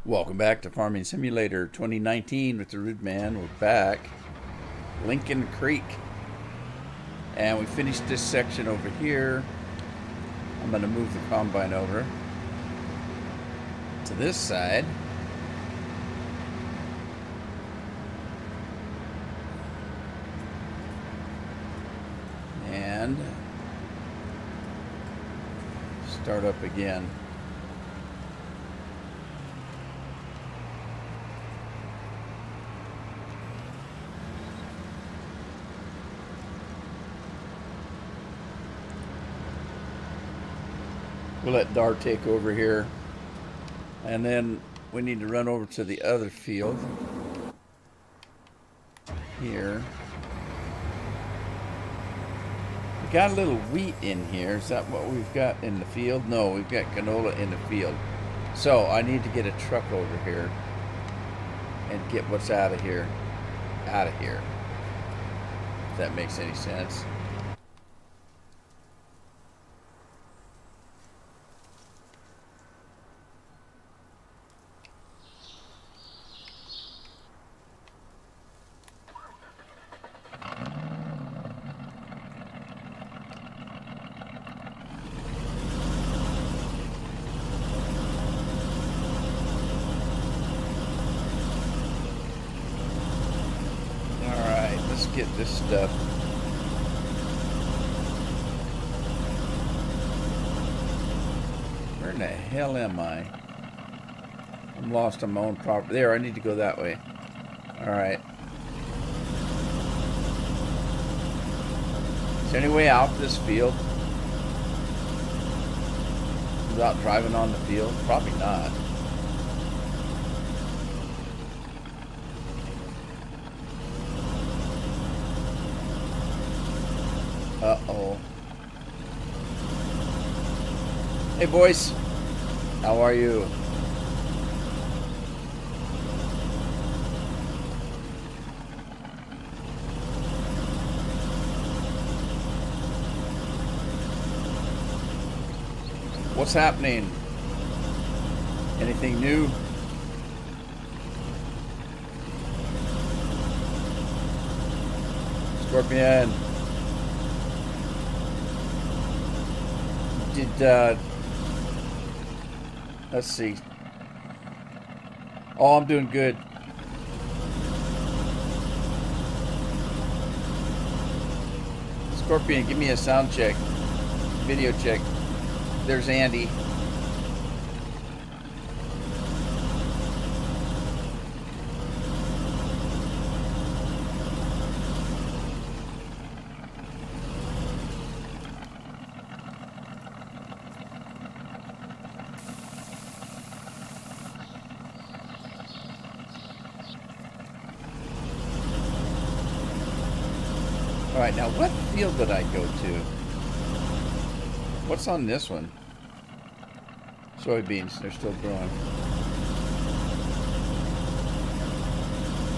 Welcome back to Farming Simulator 2019 with the Rude Man. We're back. Lincoln Creek. And we finished this section over here. I'm going to move the combine over to this side. And start up again. We'll let Dar take over here. And then we need to run over to the other field. Here. We got a little wheat in here. Is that what we've got in the field? No, we've got canola in the field. So I need to get a truck over here and get what's out of here. Out of here. If that makes any sense. Get this stuff. Where in the hell am I? I'm lost on my own property. There, I need to go that way. Alright. Is there any way out this field? Without driving on the field? Probably not. Uh-oh. Hey, boys. How are you? What's happening? Anything new? Scorpion. Let's see. Oh, I'm doing good. Scorpion, give me a sound check. Video check. There's Andy. Alright, now what field did I go to? What's on this one? Soybeans, they're still growing.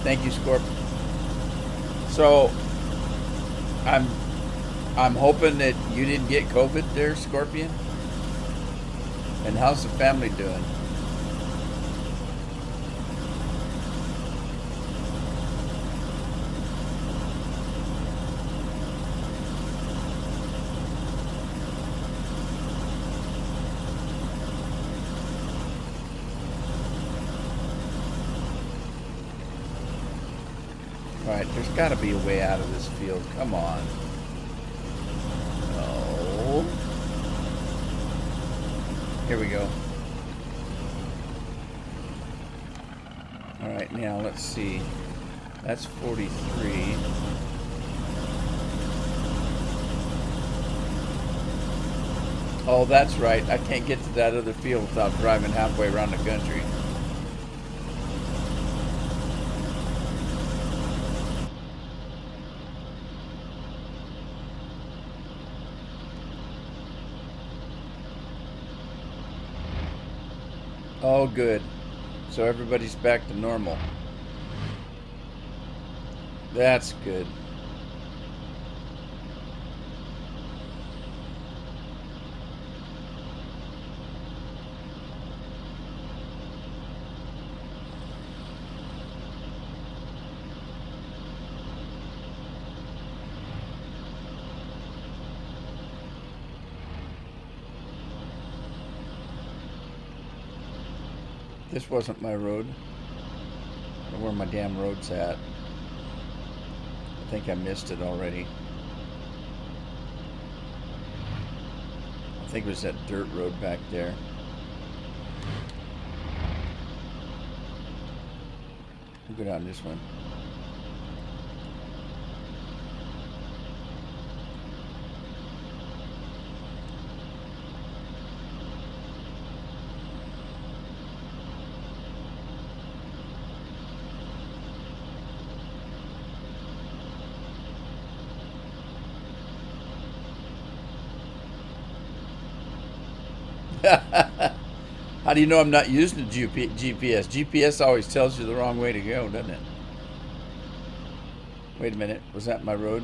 Thank you, Scorp. So, I'm hoping that you didn't get COVID there, Scorpion. And how's the family doing? Alright, there's got to be a way out of this field. Come on. Oh. Here we go. Alright, now let's see. That's 43. Oh, that's right. I can't get to that other field without driving halfway around the country. Oh, good. So everybody's back to normal. That's good. This wasn't my road. I don't know where my damn road's at. I think I missed it already. I think it was that dirt road back there. We'll go down this one. How do you know I'm not using the GPS? GPS always tells you the wrong way to go, doesn't it? Wait a minute. Was that my road?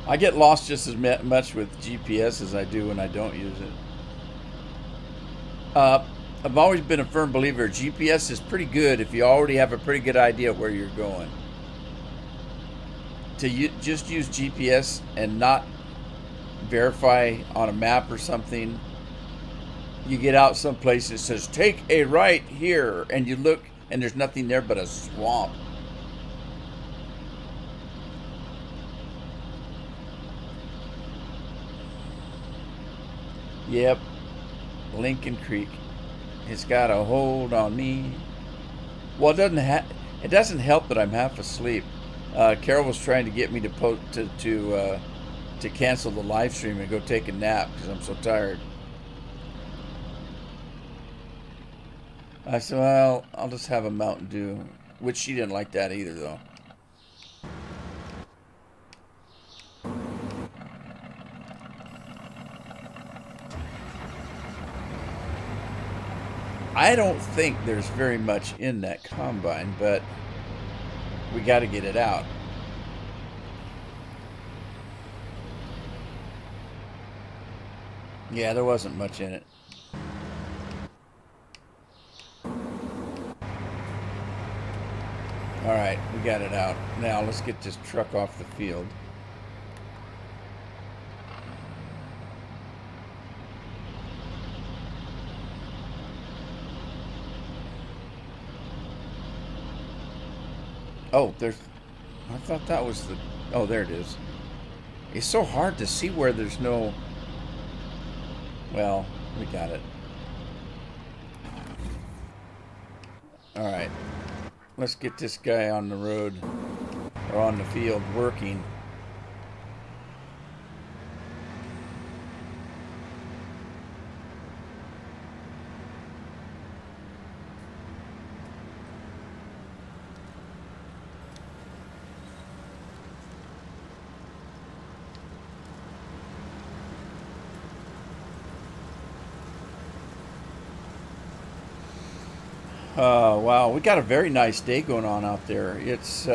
I get lost just as much with GPS as I do when I don't use it. I've always been a firm believer GPS is pretty good if you already have a pretty good idea where you're going. To just use GPS and not verify on a map or something, you get out someplace that says take a right here, and you look and there's nothing there but a swamp. Yep, Lincoln Creek. It's got a hold on me. Well, it doesn't help that I'm half asleep. Carol was trying to get me to cancel the live stream and go take a nap because I'm so tired. I said, well, I'll just have a Mountain Dew, which she didn't like that either, though. I don't think there's very much in that combine, but we got to get it out. Yeah, there wasn't much in it. All right, we got it out. Now let's get this truck off the field. Oh, I thought that was the, oh, there it is. It's so hard to see where there's no, well, we got it. All right, let's get this guy on the road, or on the field working. Wow, we got a very nice day going on out there. It's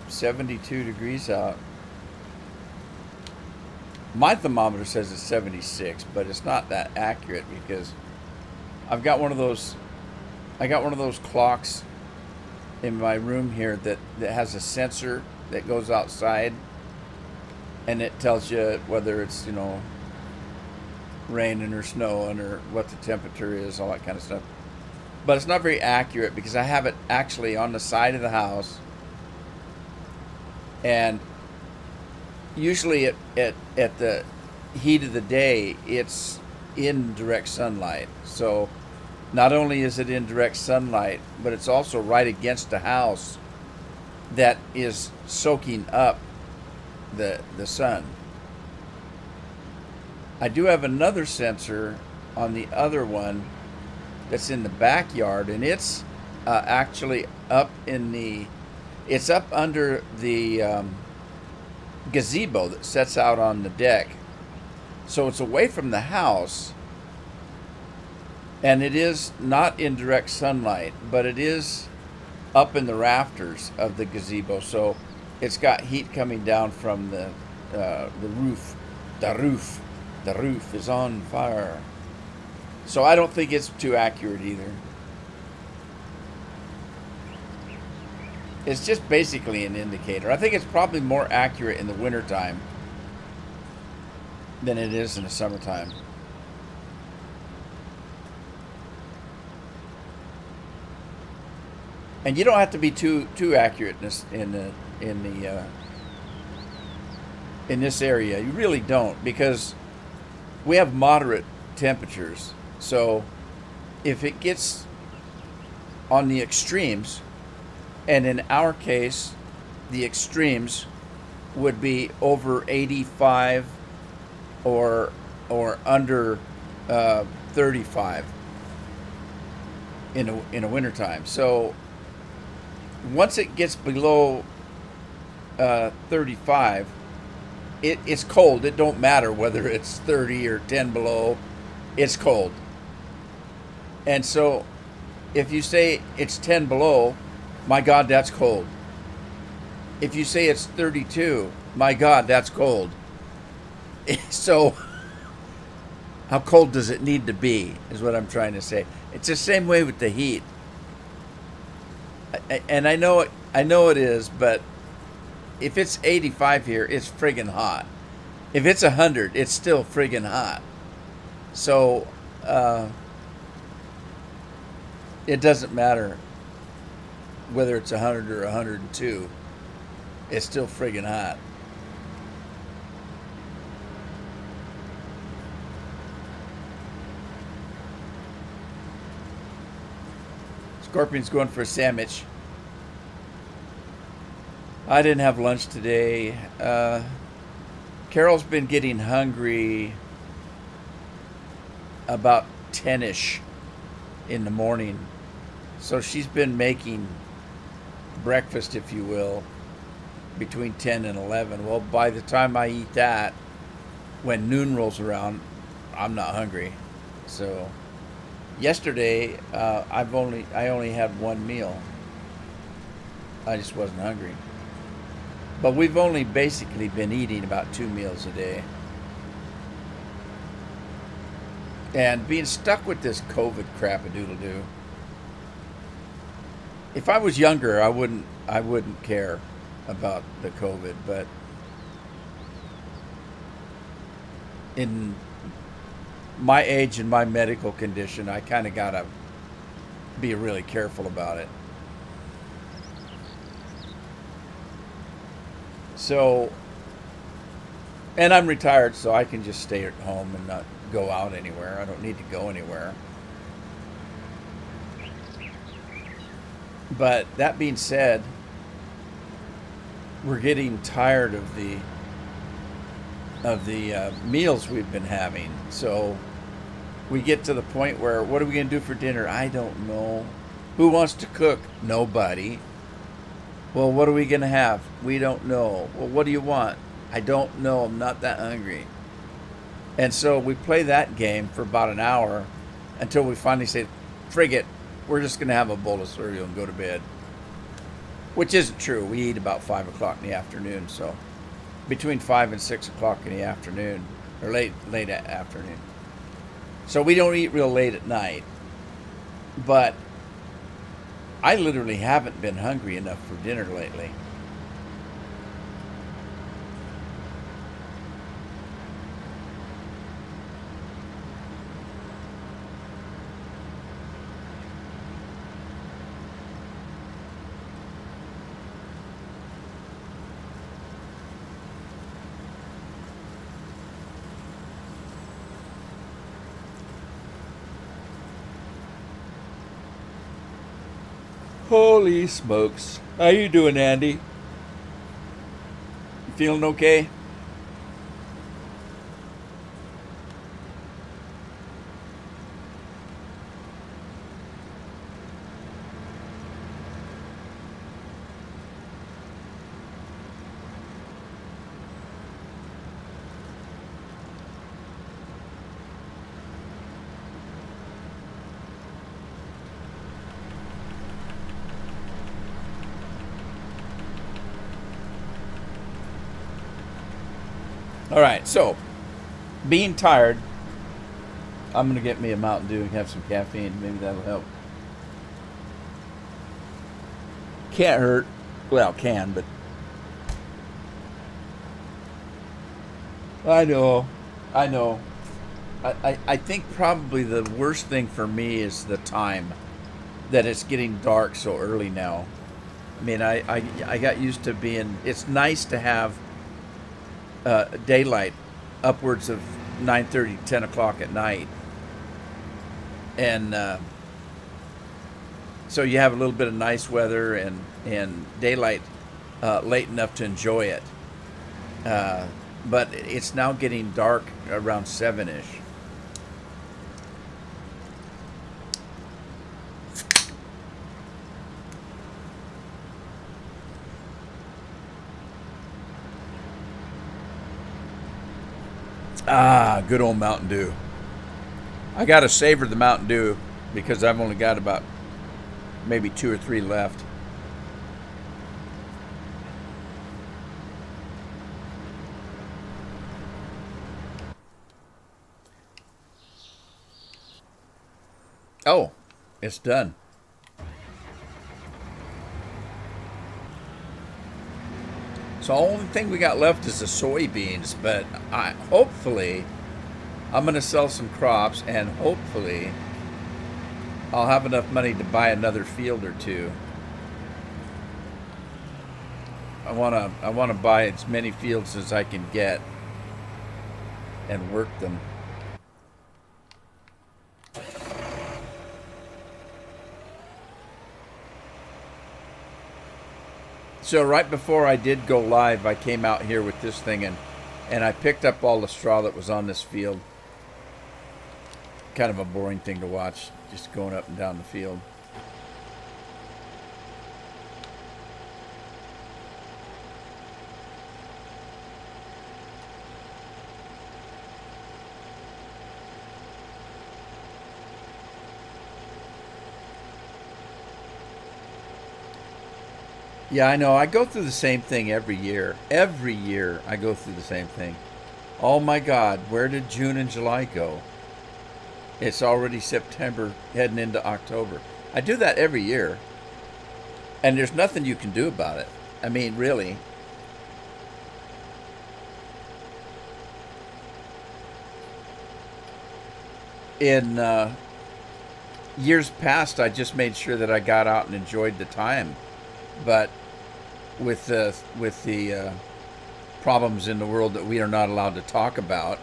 72 degrees out. My thermometer says it's 76, but it's not that accurate because I've got one of those. I got one of those clocks in my room here that has a sensor that goes outside, and it tells you whether it's, you know, raining or snowing or what the temperature is, all that kind of stuff. But it's not very accurate because I have it actually on the side of the house, and usually at the heat of the day it's in direct sunlight. So not only is it in direct sunlight, but it's also right against the house that is soaking up the sun. I do have another sensor on the other one that's in the backyard, and it's actually up in the, it's up under the gazebo that sets out on the deck. So it's away from the house, and it is not in direct sunlight, but it is up in the rafters of the gazebo. So it's got heat coming down from the roof. The roof is on fire. So I don't think it's too accurate either. It's just basically an indicator. I think it's probably more accurate in the wintertime. than it is in the summertime. And you don't have to be too accurate in this area. You really don't, because we have moderate temperatures. So if it gets on the extremes, and in our case, the extremes would be over 85 or under 35 in a wintertime. So once it gets below 35, it's cold. It don't matter whether it's 30 or 10 below. It's cold. And so if you say it's 10 below, my God, that's cold. If you say it's 32, my God, that's cold. So how cold does it need to be is what I'm trying to say. It's the same way with the heat. And I know it is, but if it's 85 here, it's friggin' hot. If it's 100, it's still friggin' hot. So it doesn't matter whether it's 100 or 102. It's still friggin' hot. Scorpion's going for a sandwich. I didn't have lunch today. Carol's been getting hungry about 10ish in the morning. So she's been making breakfast, if you will, between 10 and 11. Well, by the time I eat that, when noon rolls around, I'm not hungry. So yesterday, I only had one meal. I just wasn't hungry. But we've only basically been eating about 2 meals a day. And being stuck with this COVID crap-a-doodle-doo. If I was younger, I wouldn't care about the COVID, but in my age and my medical condition, I kind of gotta be really careful about it. So, and I'm retired, so I can just stay at home and not go out anywhere. I don't need to go anywhere. But that being said, we're getting tired of the meals we've been having. So we get to the point where, what are we going to do for dinner? I don't know. Who wants to cook? Nobody. Well, what are we going to have? We don't know. Well, what do you want? I don't know. I'm not that hungry. And so we play that game for about an hour until we finally say, frig it, we're just going to have a bowl of cereal and go to bed. Which isn't true. We eat about 5 o'clock in the afternoon. So between 5 and 6 o'clock in the afternoon, or late afternoon. So we don't eat real late at night. But I literally haven't been hungry enough for dinner lately. Holy smokes. How you doing, Andy? You feeling okay? All right, so being tired, I'm going to get me a Mountain Dew and have some caffeine. Maybe that'll help. Can't hurt. Well, can, but I know. I know. I think probably the worst thing for me is the time that it's getting dark so early now. I mean, I got used to being. It's nice to have daylight upwards of 9:30, 10 o'clock at night, and so you have a little bit of nice weather and daylight late enough to enjoy it. But it's now getting dark around 7ish. Ah, good old Mountain Dew. I got to savor the Mountain Dew because I've only got about maybe 2 or 3 left. Oh, it's done. So the only thing we got left is the soybeans, but hopefully I'm going to sell some crops, and hopefully I'll have enough money to buy another field or two. I want to buy as many fields as I can get and work them. So right before I did go live, I came out here with this thing and I picked up all the straw that was on this field. Kind of a boring thing to watch, just going up and down the field. Yeah, I know. I go through the same thing every year. Every year I go through the same thing. Oh my God, where did June and July go? It's already September, heading into October. I do that every year, and there's nothing you can do about it. I mean, really. In years past, I just made sure that I got out and enjoyed the time. But with the problems in the world that we are not allowed to talk about,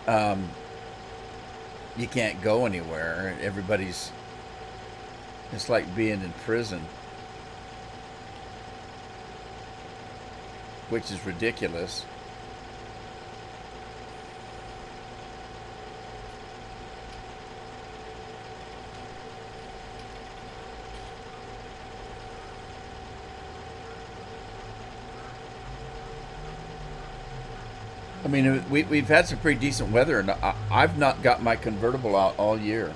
um, you can't go anywhere. Everybody's, it's like being in prison, which is ridiculous. I mean, we've had some pretty decent weather, and I've not got my convertible out all year.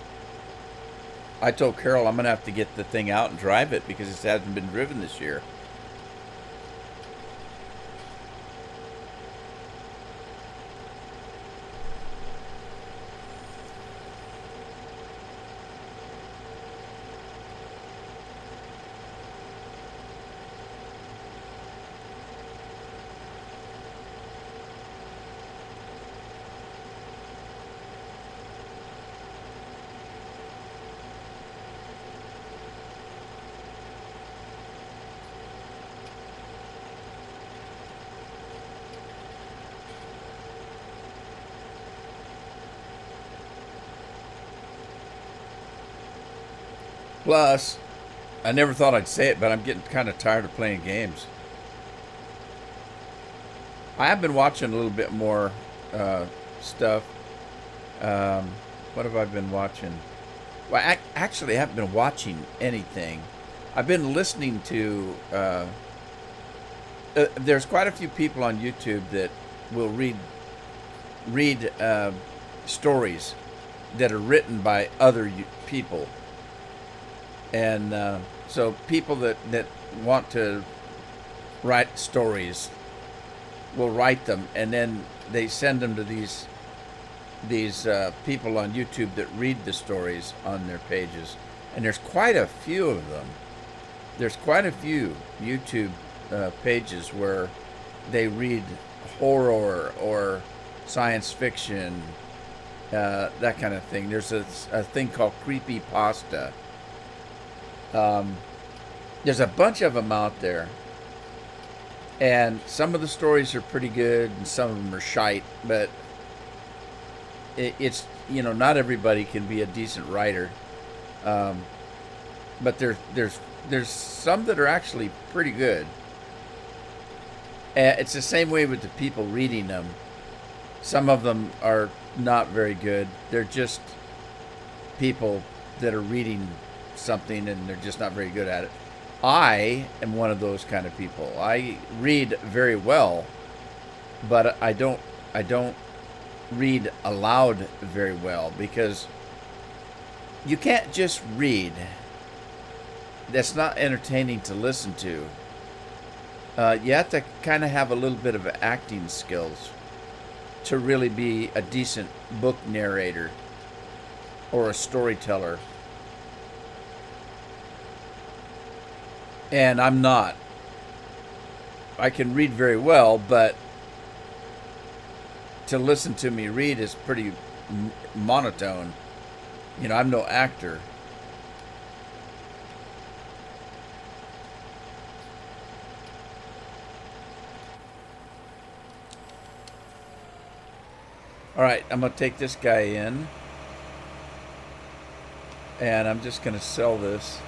I told Carol I'm going to have to get the thing out and drive it because it hasn't been driven this year. Plus, I never thought I'd say it, but I'm getting kind of tired of playing games. I have been watching a little bit more stuff. Um, what have I been watching? Well, actually, I haven't been watching anything. I've been listening to. There's quite a few people on YouTube that will read stories that are written by other people, and so people that want to write stories will write them, and then they send them to these people on YouTube that read the stories on their pages, and there's quite a few of them. There's quite a few YouTube pages where they read horror or science fiction, that kind of thing. There's a thing called creepy pasta. There's a bunch of them out there, and some of the stories are pretty good, and some of them are shite. But it's not everybody can be a decent writer. But there's some that are actually pretty good. It's the same way with the people reading them. Some of them are not very good. They're just people that are reading something and they're just not very good at it. I am one of those kind of people. I read very well, but I don't read aloud very well, because you can't just read. That's not entertaining to listen to. You have to kind of have a little bit of acting skills to really be a decent book narrator or a storyteller. And I'm not. I can read very well, but to listen to me read is pretty monotone. I'm no actor. All right, I'm going to take this guy in, and I'm just going to sell this.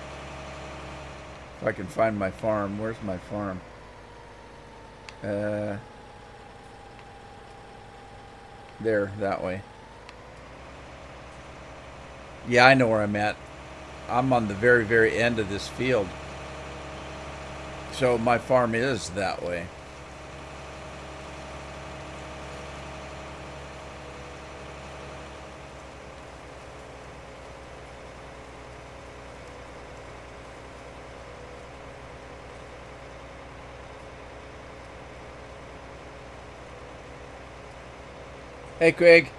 If I can find my farm. Where's my farm? There, that way. Yeah, I know where I'm at. I'm on the very, very end of this field. So my farm is that way. Hey, Craig.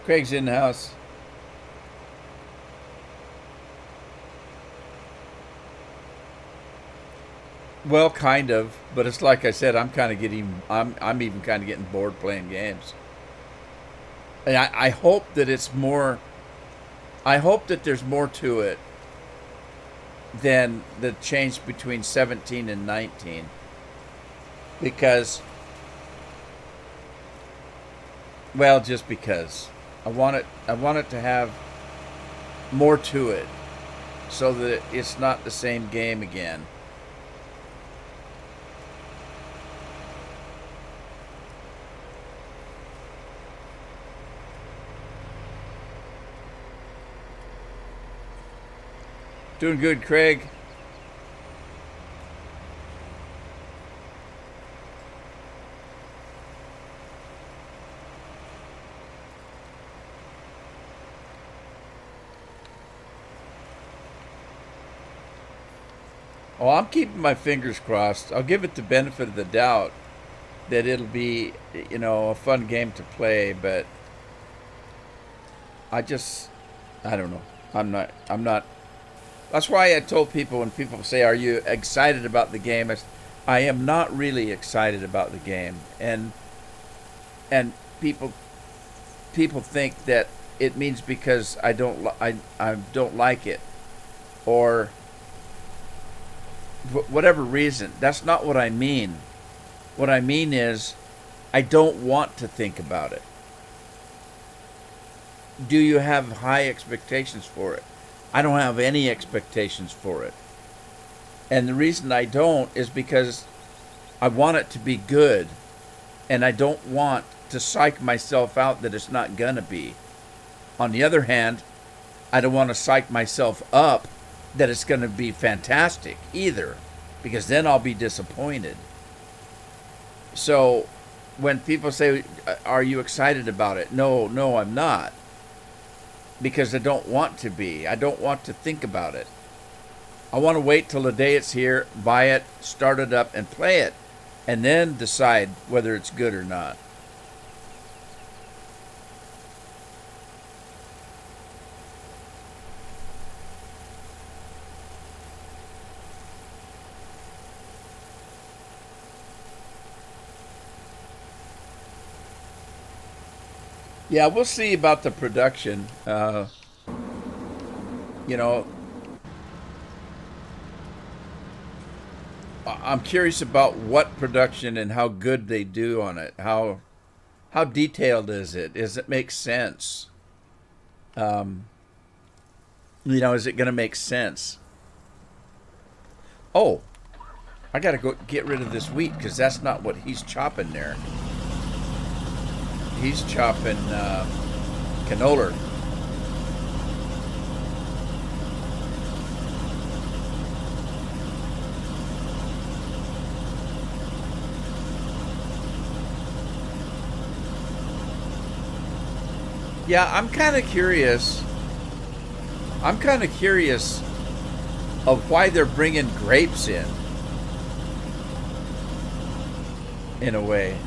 Craig's in the house. Well, kind of, but it's like I said, I'm even kind of getting bored playing games. And I hope that it's more. I hope that there's more to it than the change between 17 and 19, because. Well, just because I want it to have more to it, so that it's not the same game again. Doing good, Craig. Oh, I'm keeping my fingers crossed. I'll give it the benefit of the doubt that it'll be, a fun game to play, but I don't know. I'm not. That's why I told people, when people say, "Are you excited about the game?" I am not really excited about the game, and people think that it means because I don't like it, or whatever reason. That's not what I mean. What I mean is, I don't want to think about it. Do you have high expectations for it? I don't have any expectations for it. And the reason I don't is because I want it to be good, and I don't want to psych myself out that it's not gonna be. On the other hand, I don't want to psych myself up that it's going to be fantastic either, because then I'll be disappointed. So when people say, "Are you excited about it?" No, I'm not, because I don't want to be. I don't want to think about it. I want to wait till the day it's here, buy it, start it up, and play it, and then decide whether it's good or not. Yeah, we'll see about the production. You know, I'm curious about what production and how good they do on it. How detailed is it? Does it make sense? Um, is it going to make sense? Oh, I got to go get rid of this wheat because that's not what he's chopping there. He's chopping canola. Yeah, I'm kind of curious. I'm kind of curious of why they're bringing grapes in a way.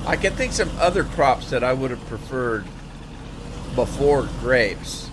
I can think some other crops that I would have preferred before grapes.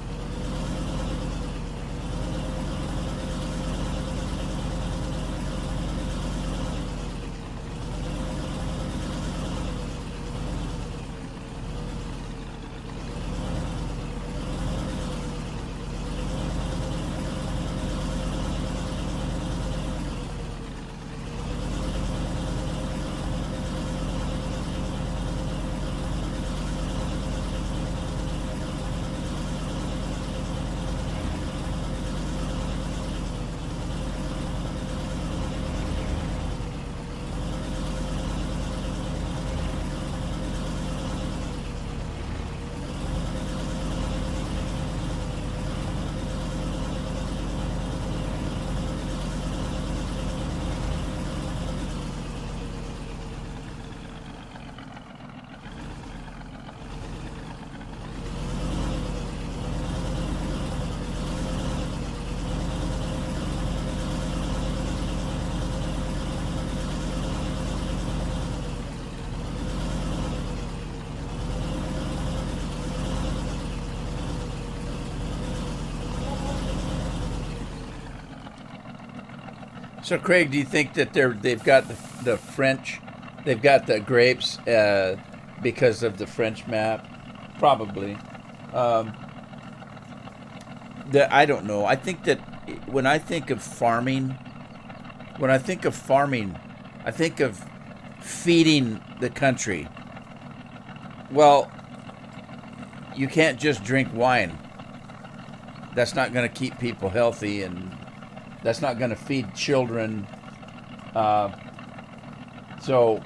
So, Craig, do you think that they've got the French, they've got the grapes because of the French map? Probably. Um, I don't know. I think that when I think of farming, when I think of farming, I think of feeding the country. Well, you can't just drink wine. That's not going to keep people healthy, and that's not going to feed children. Uh, so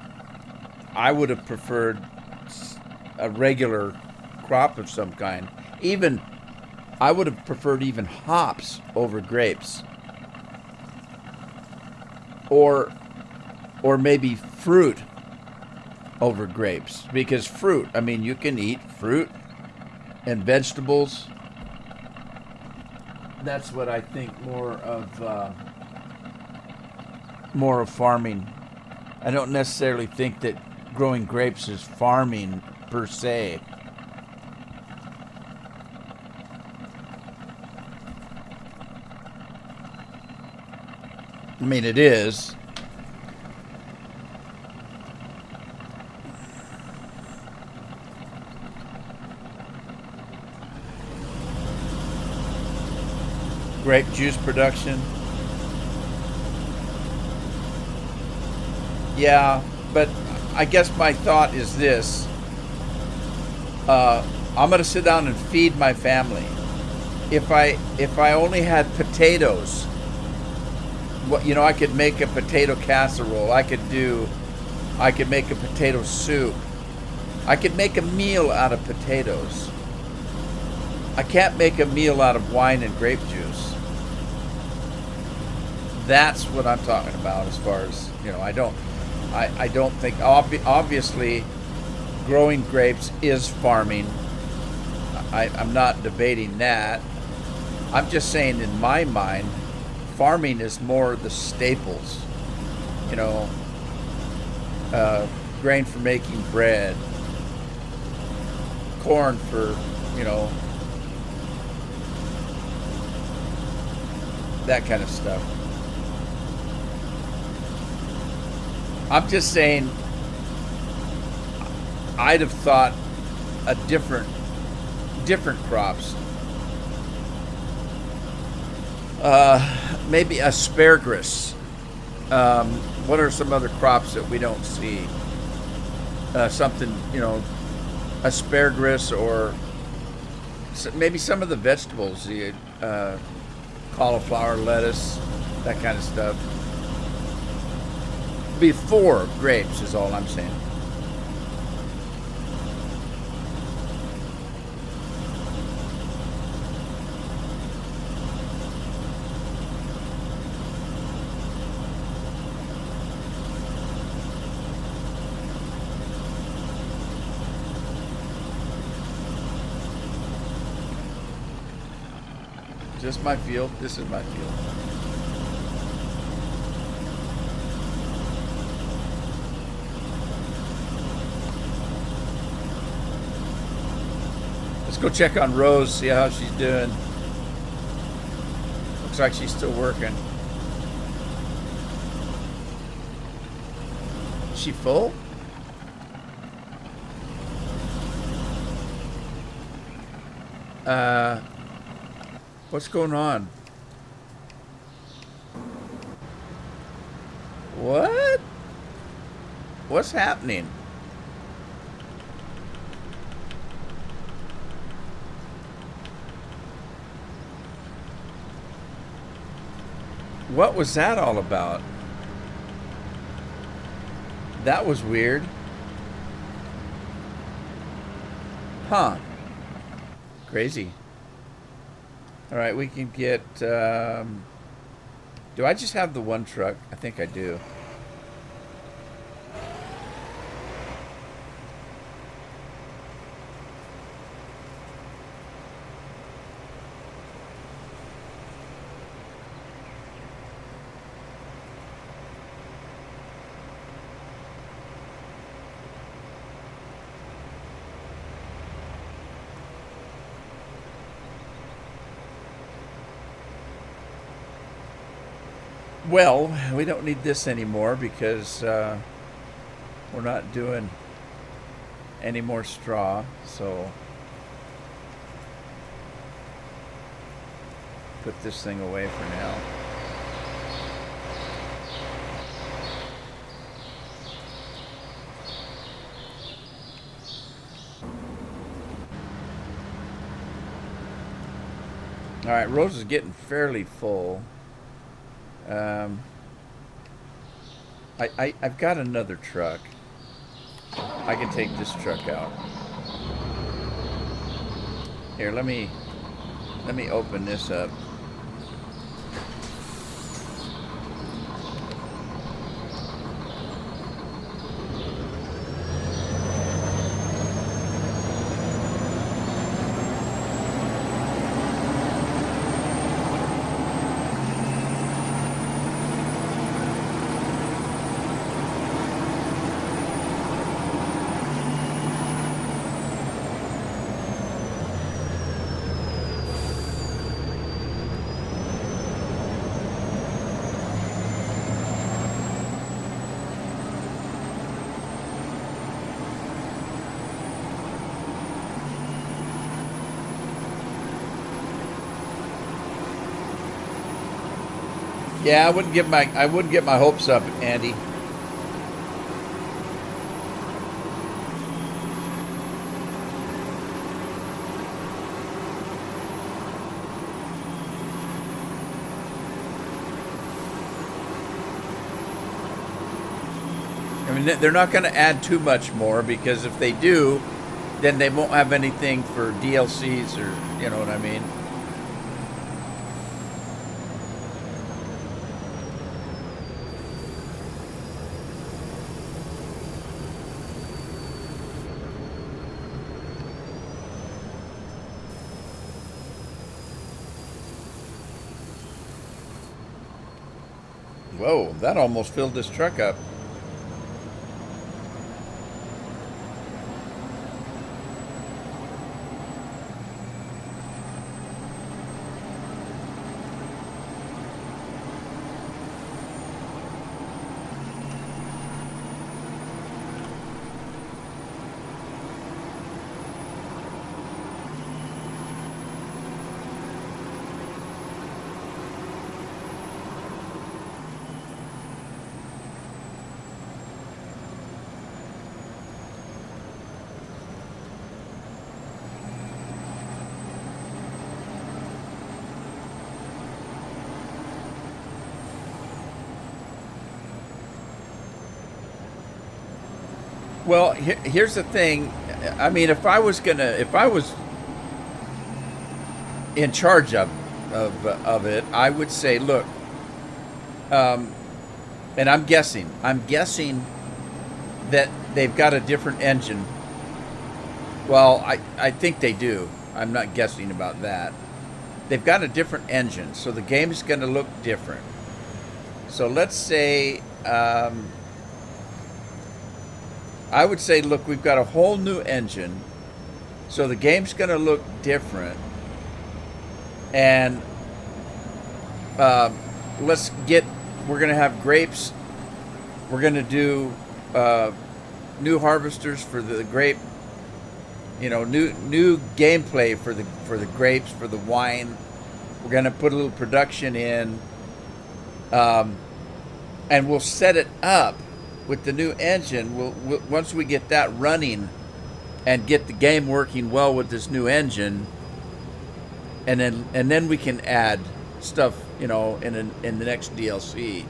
I would have preferred a regular crop of some kind. Even I would have preferred even hops over grapes, or maybe fruit over grapes. Because fruit, I mean, you can eat fruit and vegetables. That's what I think more of farming. I don't necessarily think that growing grapes is farming per se. I mean, it is. Grape juice production. Yeah, but I guess my thought is this. I'm going to sit down and feed my family. If I only had potatoes, I could make a potato casserole. I could make a potato soup. I could make a meal out of potatoes. I can't make a meal out of wine and grape juice. That's what I'm talking about as far as, I don't think, obviously, growing grapes is farming. I'm not debating that. I'm just saying in my mind, farming is more the staples, grain for making bread, corn for, you know, that kind of stuff. I'm just saying, I'd have thought a different crops. Maybe asparagus. What are some other crops that we don't see? Something, you know, asparagus, or maybe some of the vegetables, the cauliflower, lettuce, that kind of stuff. Before grapes is all I'm saying. Just my field. This is my field. Let's go check on Rose, see how she's doing. Looks like she's still working. Is she full? What's going on? What? What's happening? What was that all about? That was weird. Huh. Crazy. All right, we can get... do I just have the one truck? I think I do. Well, we don't need this anymore because we're not doing any more straw, so put this thing away for now. All right, Rose is getting fairly full. I've got another truck. I can take this truck out. Here, let me open this up. Yeah, I wouldn't get my hopes up, Andy. I mean, they're not going to add too much more, because if they do, then they won't have anything for DLCs, or, you know what I mean? Whoa, that almost filled this truck up. Well, here's the thing. I mean, if I was in charge of it, I would say, look, um, and I'm guessing that they've got a different engine. Well, I think they do. I'm not guessing about that. They've got a different engine, so the game's going to look different. So let's say, I would say, look, we've got a whole new engine, so the game's going to look different. And uh, let's get, we're going to have grapes. We're going to do new harvesters for the grape. New gameplay for the grapes, for the wine. We're going to put a little production in, um, and we'll set it up with the new engine. We'll once we get that running and get the game working well with this new engine, and then we can add stuff, in the next DLC,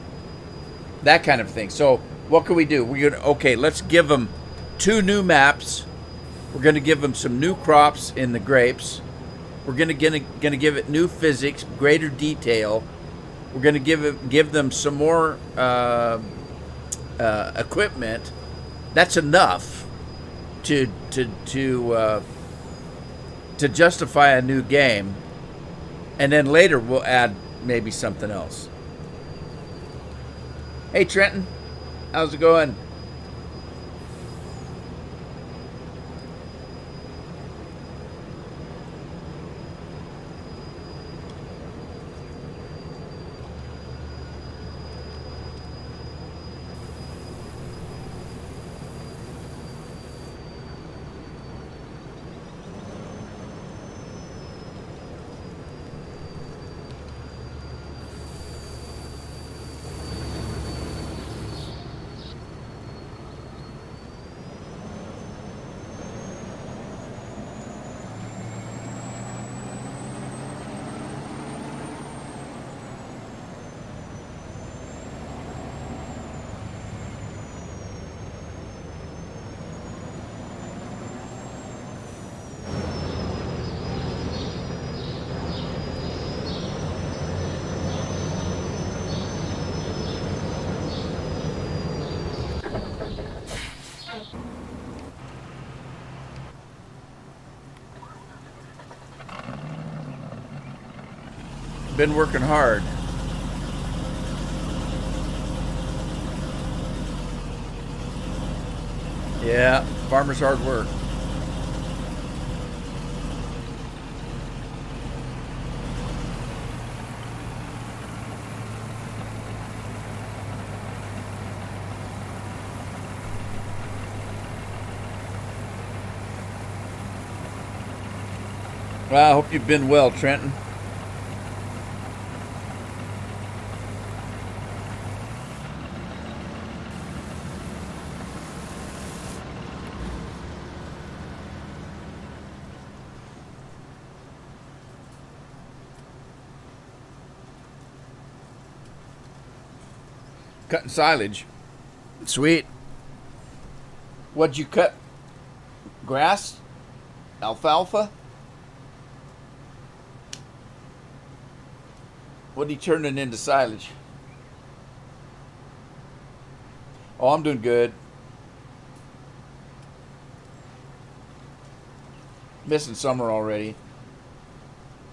that kind of thing. So what can we do? Let's give them two new maps. We're going to give them some new crops in the grapes. We're going to give it new physics, greater detail. We're going to give them some more equipment. That's enough to justify a new game, and then later we'll add maybe something else. Hey Trenton, how's it going? Been working hard. Yeah, farmer's hard work. Well, I hope you've been well, Trenton. Cutting silage. Sweet. What'd you cut? Grass? Alfalfa? What are you turning into silage? Oh, I'm doing good. Missing summer already.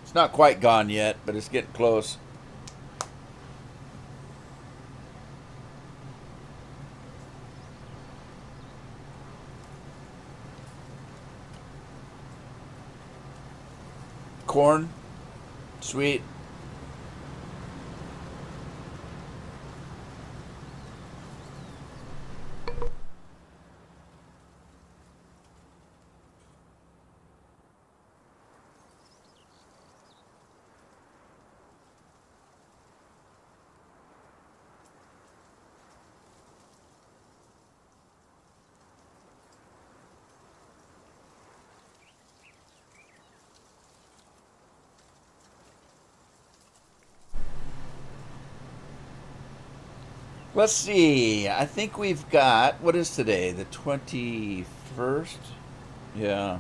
It's not quite gone yet, but it's getting close. Corn? Sweet. Let's see. I think we've got, what is today? The 21st? Yeah.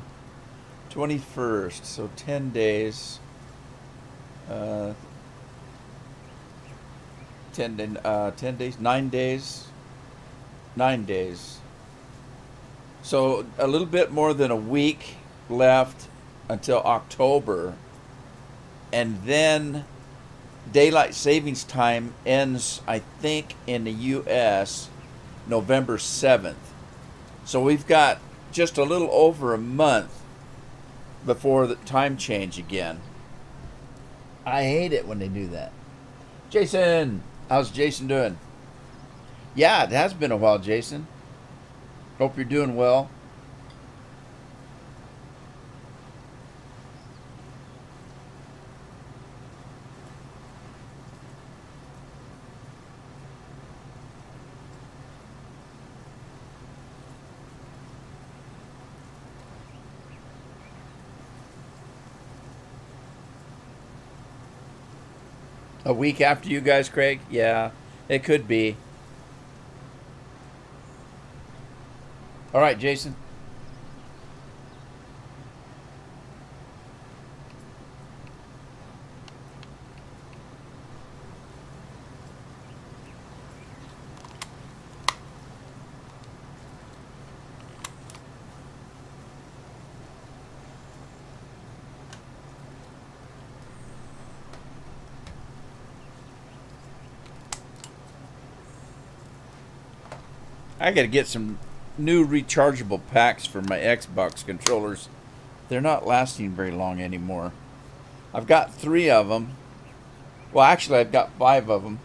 21st. So 10 days. Uh, 10 days, 9 days. 9 days. So a little bit more than a week left until October. And then daylight savings time ends, I think, in the U.S. November 7th. So we've got just a little over a month before the time change again. I hate it when they do that. Jason, how's Jason doing? Yeah, it has been a while, Jason. Hope you're doing well. A week after you guys, Craig? Yeah, it could be. All right, Jason. I got to get some new rechargeable packs for my Xbox controllers. They're not lasting very long anymore. I've got 3 of them. Well, actually, I've got 5 of them.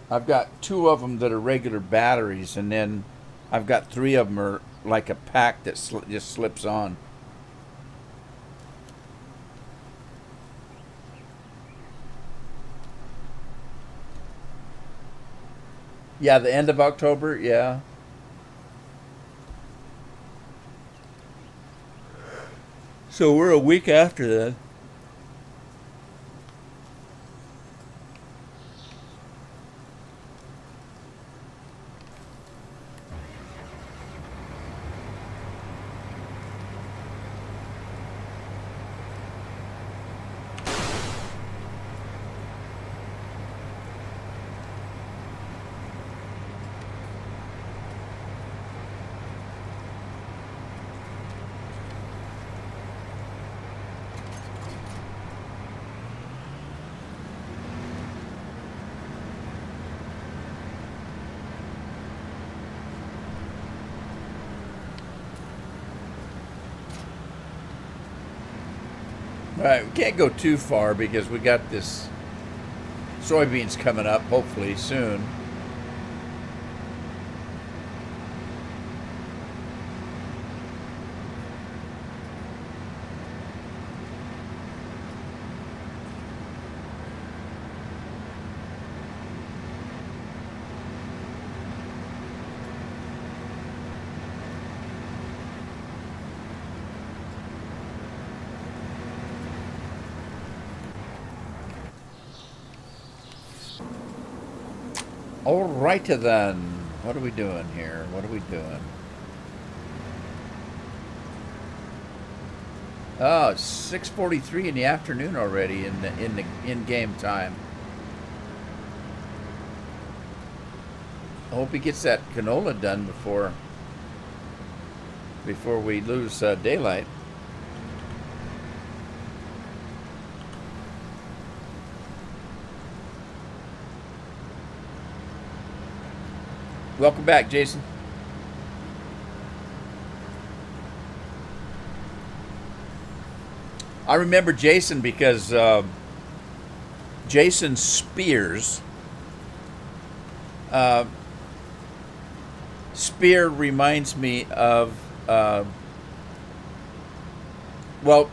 I've got 2 of them that are regular batteries, and then I've got 3 of them are like a pack that just slips on. Yeah, the end of October, yeah. So we're a week after that. All right, we can't go too far because we got this soybeans coming up, hopefully soon. All righty then. What are we doing here? What are we doing? Oh, it's 6:43 in the afternoon already in the in-game time. I hope he gets that canola done before we lose daylight. Welcome back, Jason. I remember Jason because Jason Spears. Spear reminds me of, well,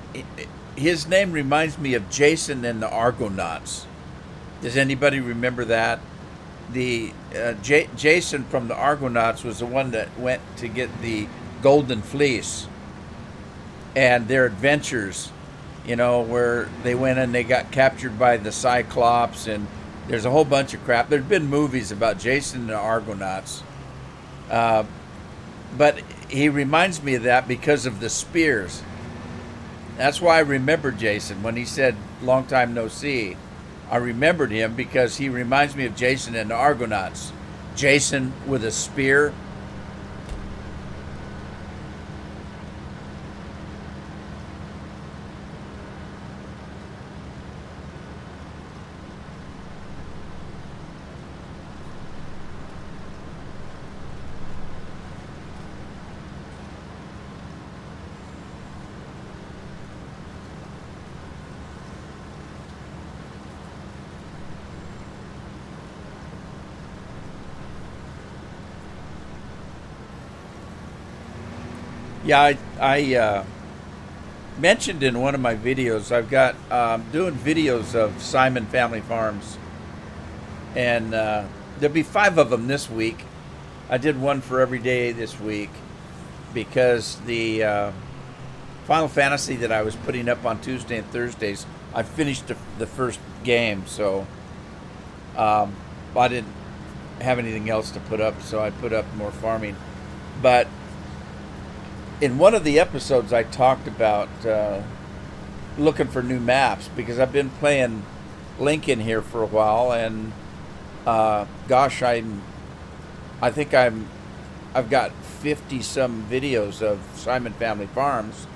his name reminds me of Jason and the Argonauts. Does anybody remember that? The Jason from the Argonauts was the one that went to get the Golden Fleece and their adventures You know, where they went and they got captured by the Cyclops, and there's a whole bunch of crap. There's been movies about Jason and the Argonauts, but he reminds me of that because of the spears. That's why I remember Jason when he said "long time no see." I remembered him because he reminds me of Jason and the Argonauts. Jason with a spear. Yeah, I mentioned in one of my videos, I've got doing videos of Simon Family Farms, and there'll be 5 of them this week. I did one for every day this week because the Final Fantasy that I was putting up on Tuesday and Thursdays, I finished the first game, so I didn't have anything else to put up, so I put up more farming. But in one of the episodes, I talked about looking for new maps because I've been playing Lincoln here for a while, and gosh, I think I've got 50 some videos of Simon Family Farms.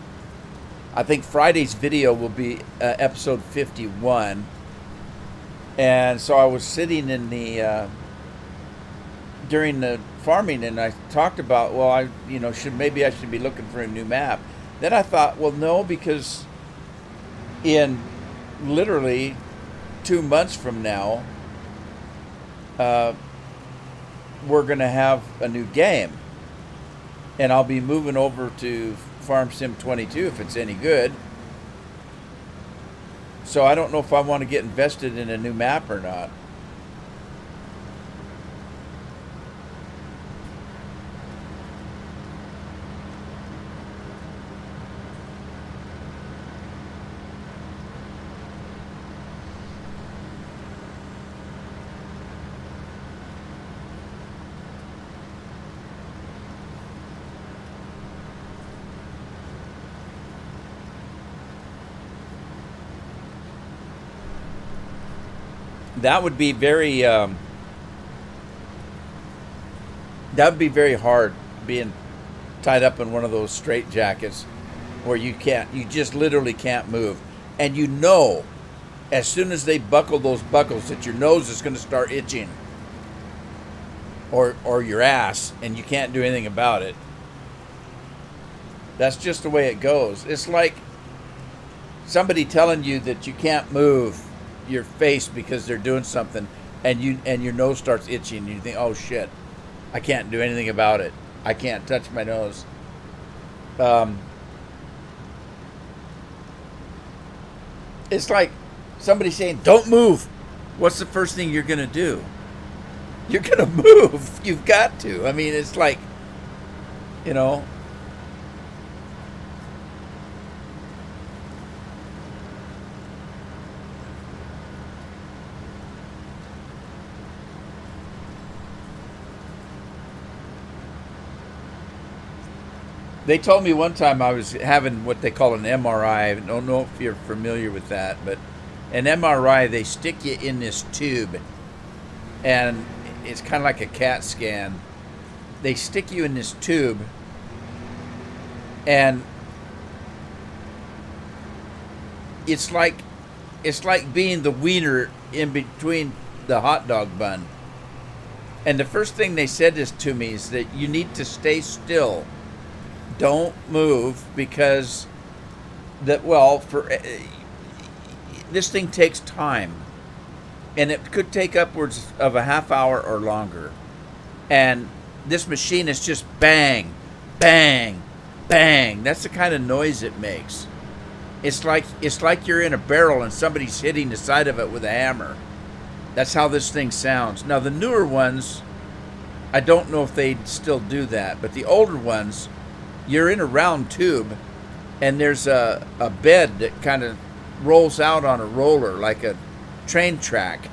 I think Friday's video will be episode 51, and so I was sitting in the during the farming, and I talked about, well, I should be looking for a new map. Then I thought, well, no, because in literally 2 months from now, we're going to have a new game, and I'll be moving over to Farm Sim 22 if it's any good. So I don't know if I want to get invested in a new map or not. That would be very hard, being tied up in one of those straitjackets where you just literally can't move, and as soon as they buckle those buckles that your nose is going to start itching, or your ass, and you can't do anything about it. That's just the way it goes. It's like somebody telling you that you can't move your face because they're doing something, and your nose starts itching, and you think, oh shit, I can't do anything about it. I can't touch my nose. It's like somebody saying, don't move. What's the first thing you're going to do? You're going to move. You've got to. I mean, it's like, they told me one time I was having what they call an MRI. I don't know if you're familiar with that, but an MRI, they stick you in this tube, and it's kind of like a CAT scan. They stick you in this tube, and it's like being the wiener in between the hot dog bun. And the first thing they said to me is that you need to stay still. Don't move, because this thing takes time, and it could take upwards of a half hour or longer. And this machine is just bang, bang, bang. That's the kind of noise it makes. It's like you're in a barrel and somebody's hitting the side of it with a hammer. That's how this thing sounds. Now the newer ones, I don't know if they still do that, but the older ones, you're in a round tube, and there's a bed that kind of rolls out on a roller like a train track,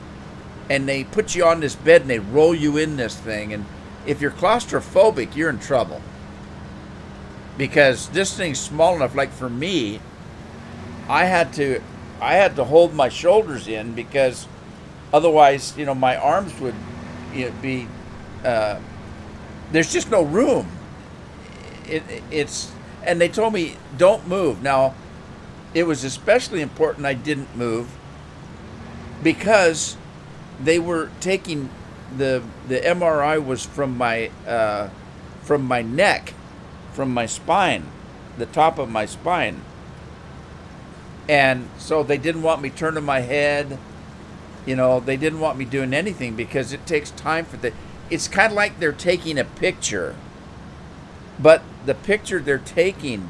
and they put you on this bed and they roll you in this thing, and if you're claustrophobic, you're in trouble, because this thing's small enough. Like for me, I had to hold my shoulders in, because otherwise, my arms would be there's just no room. It's and they told me don't move. Now, it was especially important I didn't move, because they were taking the MRI was from my neck, from my spine, the top of my spine. And so they didn't want me turning my head. They didn't want me doing anything, because it takes time for it's kind of like they're taking a picture, but the picture they're taking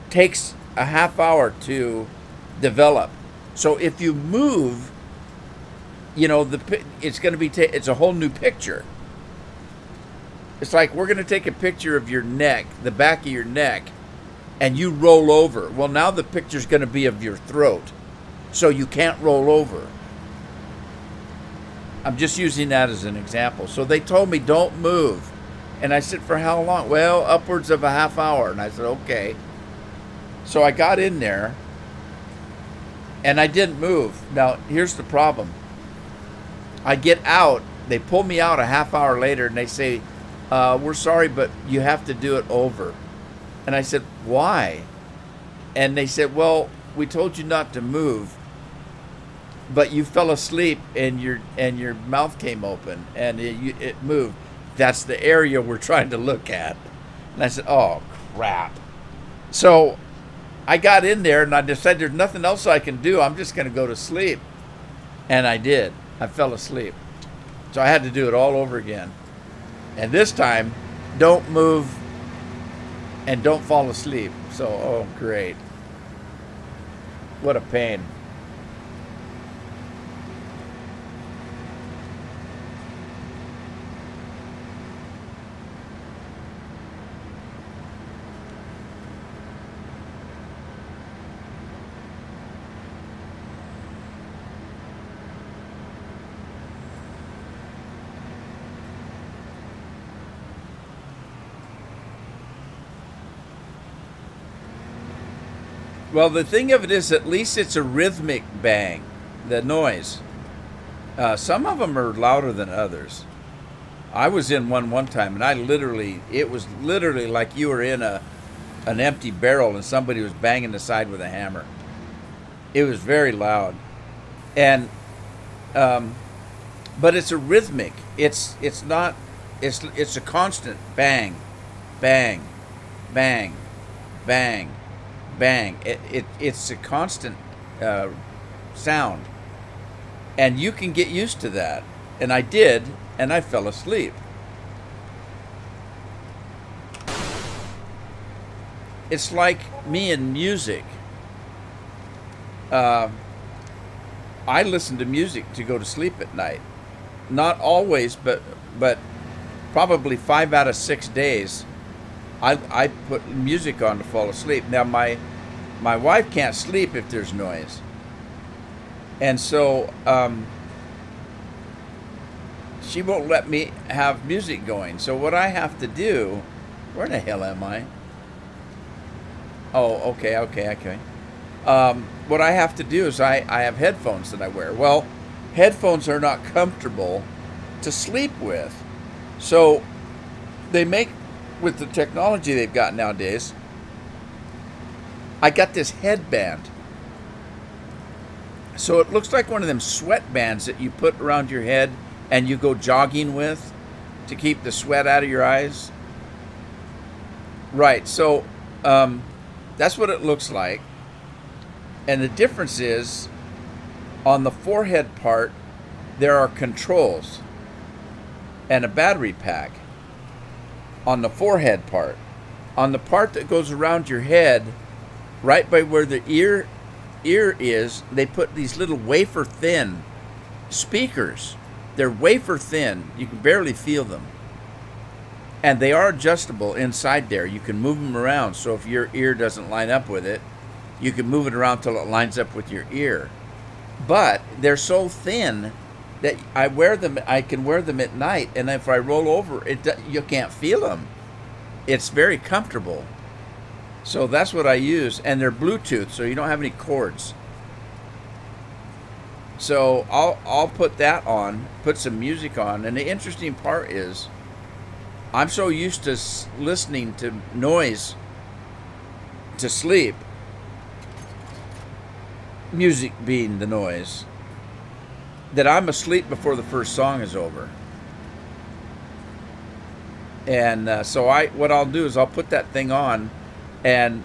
takes a half hour to develop. So if you move, it's going to be it's a whole new picture. It's like, we're going to take a picture of your neck, the back of your neck, and you roll over. Well, now the picture's going to be of your throat, so you can't roll over. I'm just using that as an example. So they told me don't move. And I said, for how long? Well, upwards of a half hour. And I said, okay. So I got in there, and I didn't move. Now, here's the problem. I get out. They pull me out a half hour later, and they say, we're sorry, but you have to do it over. And I said, why? And they said, well, we told you not to move, but you fell asleep, and your mouth came open, and it moved. That's the area we're trying to look at. And I said, oh, crap. So I got in there, and I decided there's nothing else I can do. I'm just going to go to sleep. And I did. I fell asleep. So I had to do it all over again. And this time, don't move and don't fall asleep. So, oh, great. What a pain. Well, the thing of it is, at least it's a rhythmic bang, the noise. Some of them are louder than others. I was in one time, and it was literally like you were in an empty barrel and somebody was banging the side with a hammer. It was very loud. And, but it's a rhythmic. It's a constant bang, bang, bang, bang, bang. It's a constant sound, and you can get used to that. And I did, and I fell asleep. It's like me and music. I listen to music to go to sleep at night. Not always, but probably 5 out of 6 days. I put music on to fall asleep. Now my wife can't sleep if there's noise, and so she won't let me have music going. So what I have to do, where the hell am I? Oh, okay. What I have to do is I have headphones that I wear. Well, headphones are not comfortable to sleep with, so they make, with the technology they've got nowadays, I got this headband. So it looks like one of them sweat bands that you put around your head and you go jogging with to keep the sweat out of your eyes. Right, so that's what it looks like. And the difference is, on the forehead part, there are controls and a battery pack. On the forehead part. On the part that goes around your head, right by where the ear is, they put these little wafer thin speakers. They're wafer thin. You can barely feel them. And they are adjustable inside there. You can move them around. So if your ear doesn't line up with it, you can move it around till it lines up with your ear. But they're so thin that I can wear them at night, and if I roll over, you can't feel them. It's very comfortable. So that's what I use, and they're Bluetooth, so you don't have any cords. So I'll put that on, put some music on, and the interesting part is I'm so used to listening to noise to sleep, music being the noise, that I'm asleep before the first song is over. And so what I'll do is I'll put that thing on, and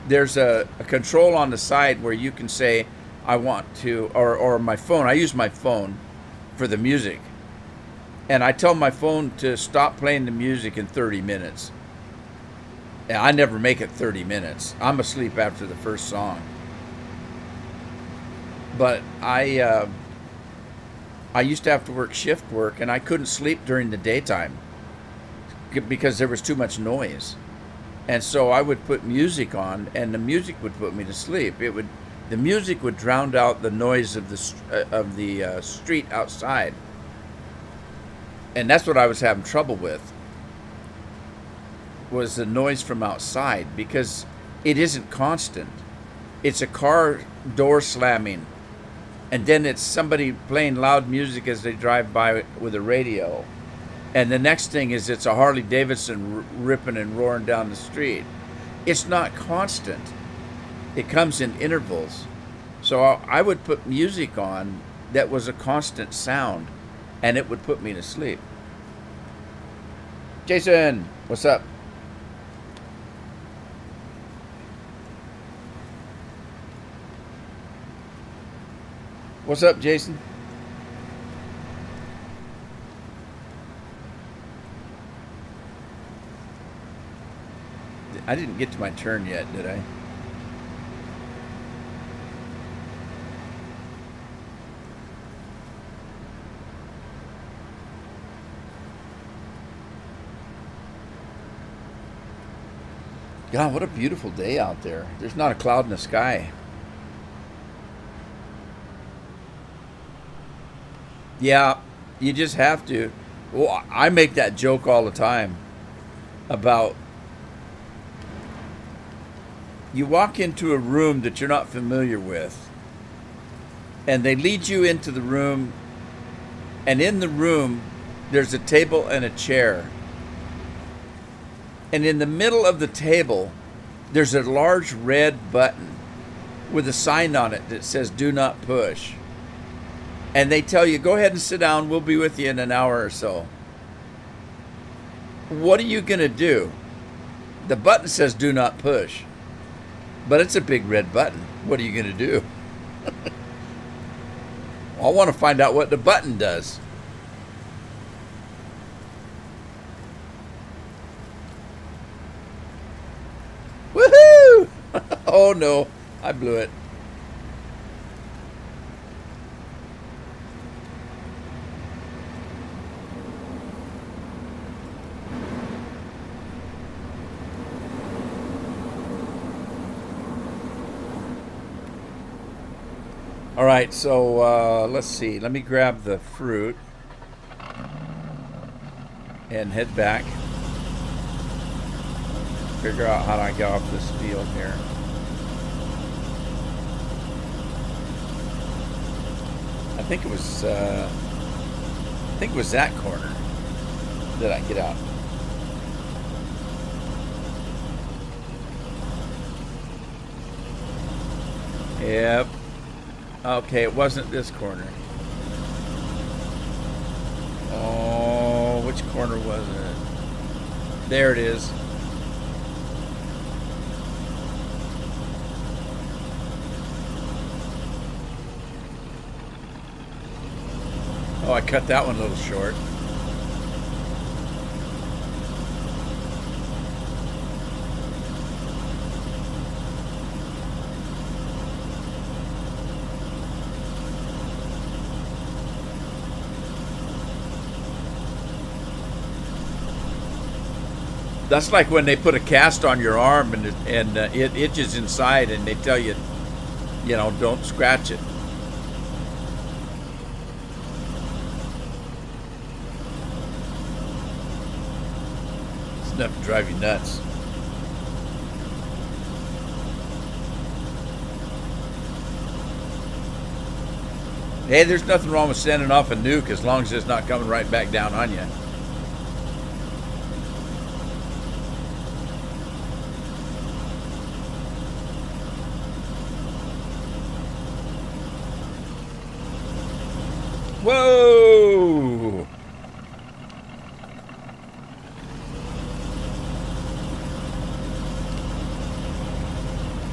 there's a control on the side where you can say, I want to, or my phone. I use my phone for the music. And I tell my phone to stop playing the music in 30 minutes. And I never make it 30 minutes. I'm asleep after the first song. But I used to have to work shift work, and I couldn't sleep during the daytime because there was too much noise. And so I would put music on, and the music would put me to sleep. The music would drown out the noise of the street outside. And that's what I was having trouble with, was the noise from outside, because it isn't constant. It's a car door slamming, and then it's somebody playing loud music as they drive by with a radio. And the next thing is it's a Harley Davidson ripping and roaring down the street. It's not constant. It comes in intervals. So I would put music on that was a constant sound, and it would put me to sleep. Jason, what's up? What's up, Jason? I didn't get to my turn yet, did I? God, what a beautiful day out there. There's not a cloud in the sky. Yeah, you just have to. Well, I make that joke all the time about you walk into a room that you're not familiar with, and they lead you into the room, and in the room there's a table and a chair. And in the middle of the table, there's a large red button with a sign on it that says, "Do not push." And they tell you, go ahead and sit down, we'll be with you in an hour or so. What are you going to do? The button says, "Do not push." But it's a big red button. What are you going to do? I want to find out what the button does. Woohoo! Oh no, I blew it. All right, so let's see. Let me grab the fruit and head back. Figure out how to get off this field here. I think it was that corner that I get out. Yep. Okay, it wasn't this corner. Oh, which corner was it? There it is. Oh, I cut that one a little short. That's like when they put a cast on your arm and it itches inside, and they tell you, you know, don't scratch it. It's enough to drive you nuts. Hey, there's nothing wrong with sending off a nuke as long as it's not coming right back down on you. Whoa!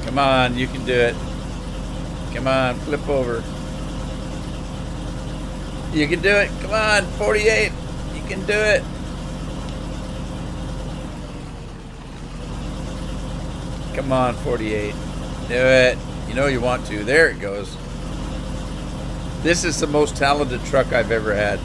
Come on, you can do it. Come on, flip over. You can do it. Come on, 48. You can do it. Come on, 48. Do it. You know you want to. There it goes. This is the most talented truck I've ever had.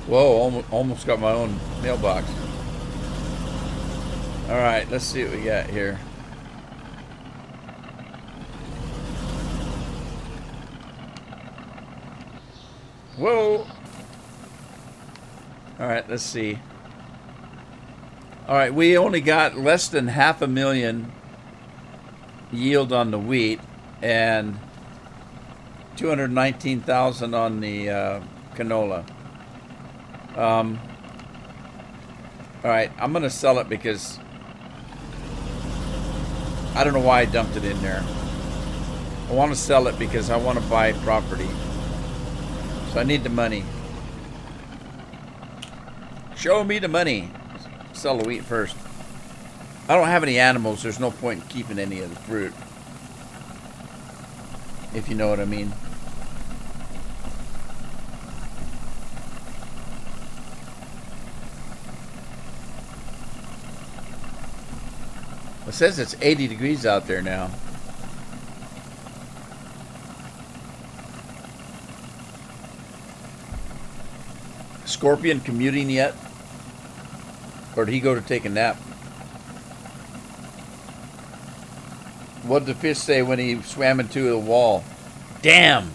Whoa, almost got my own mailbox. All right, let's see what we got here. Whoa. All right, let's see. All right, we only got less than 500,000 yield on the wheat and 219,000 on the canola. All right, I'm gonna sell it because I don't know why I dumped it in there. I want to sell it because I want to buy property, so I need the money. Show me the money. Sell the wheat first. I don't have any animals. There's no point in keeping any of the fruit, if you know what I mean. It says it's 80 degrees out there now. Scorpion commuting yet? Or did he go to take a nap? What did the fish say when he swam into the wall? Damn!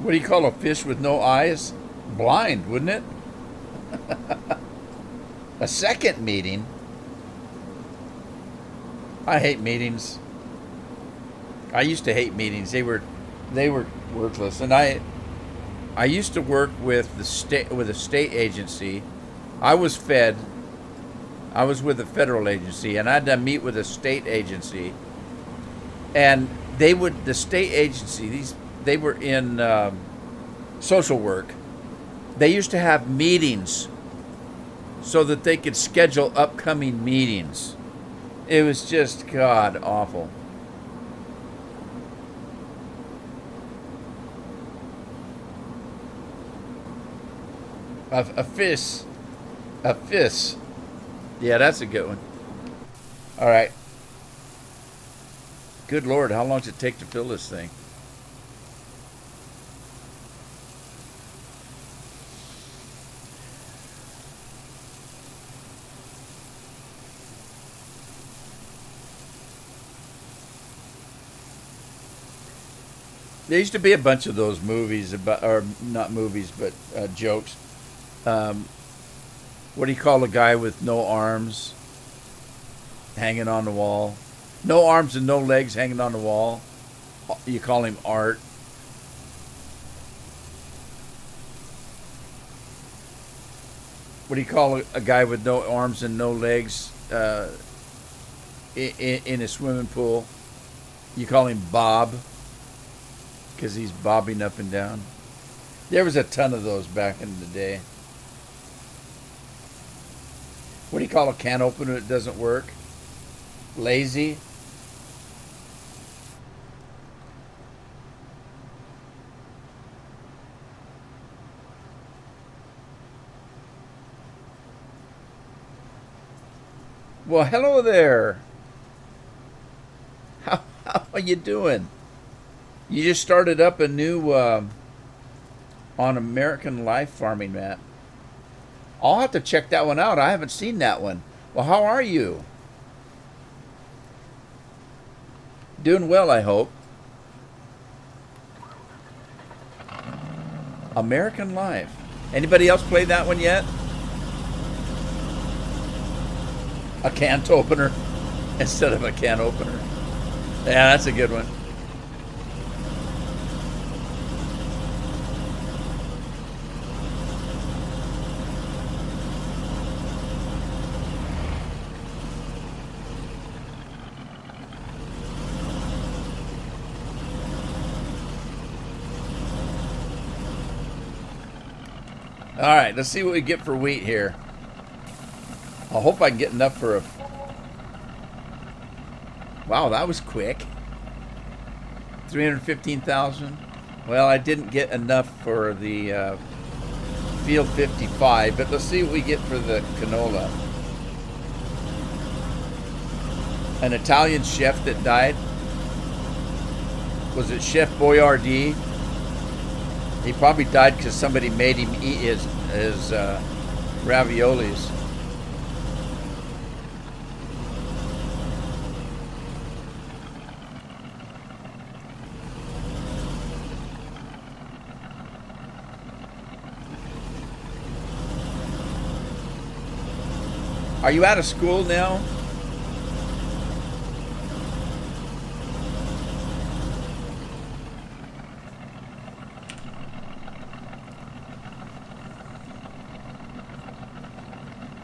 What do you call a fish with no eyes? Blind, wouldn't it? A second meeting? I hate meetings. I used to hate meetings. They were worthless. And I used to work with a state agency. I was fed. I was with a federal agency, and I had to meet with a state agency. And the state agency, they were in social work. They used to have meetings so that they could schedule upcoming meetings. It was just god awful. A fist. A fist. Yeah, that's a good one. All right. Good Lord, how long does it take to fill this thing? There used to be a bunch of those movies about, or not movies, but jokes. What do you call a guy with no arms hanging on the wall? No arms and no legs hanging on the wall. You call him Art. What do you call a guy with no arms and no legs in a swimming pool? You call him Bob because he's bobbing up and down. There was a ton of those back in the day. What do you call a can opener that doesn't work? Lazy. Well, hello there. How are you doing? You just started up a new on American Life Farming map. I'll have to check that one out. I haven't seen that one. Well, how are you? Doing well, I hope. American Life. Anybody else play that one yet? A can opener instead of a can opener. Yeah, that's a good one. All right, let's see what we get for wheat here. I hope I can get enough for a... Wow, that was quick. 315,000. Well, I didn't get enough for the field 55, but let's see what we get for the canola. An Italian chef that died. Was it Chef Boyardee? He probably died because somebody made him eat his raviolis. Are you out of school now?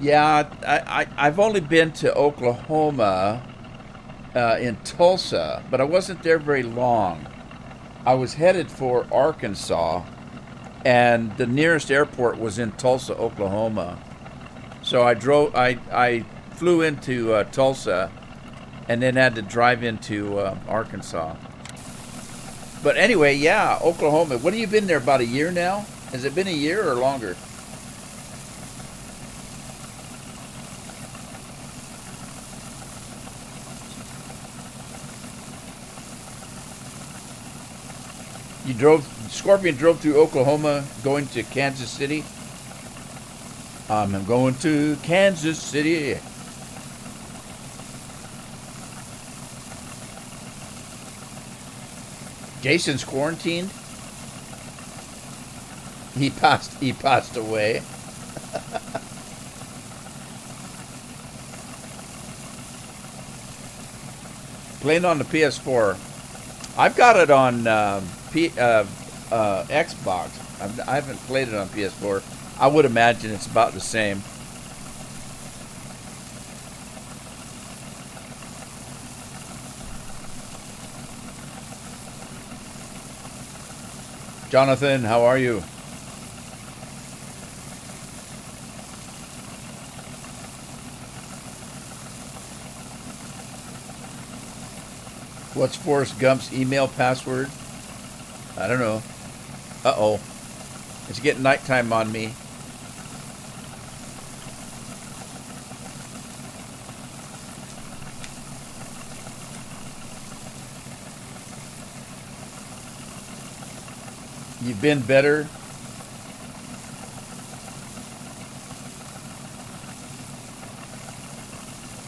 Yeah, I've only been to Oklahoma in Tulsa, but I wasn't there very long. I was headed for Arkansas, and the nearest airport was in Tulsa, Oklahoma. So I flew into Tulsa, and then had to drive into Arkansas. But anyway, yeah, Oklahoma. What have you been there, about a year now? Has it been a year or longer? Scorpion drove through Oklahoma going to Kansas City. I'm going to Kansas City. Jason's quarantined. He passed away. Playing on the PS4. I've got it on Xbox. I haven't played it on PS4. I would imagine it's about the same. Jonathan, how are you? What's Forrest Gump's email password? I don't know. Uh-oh. It's getting nighttime on me. You've been better.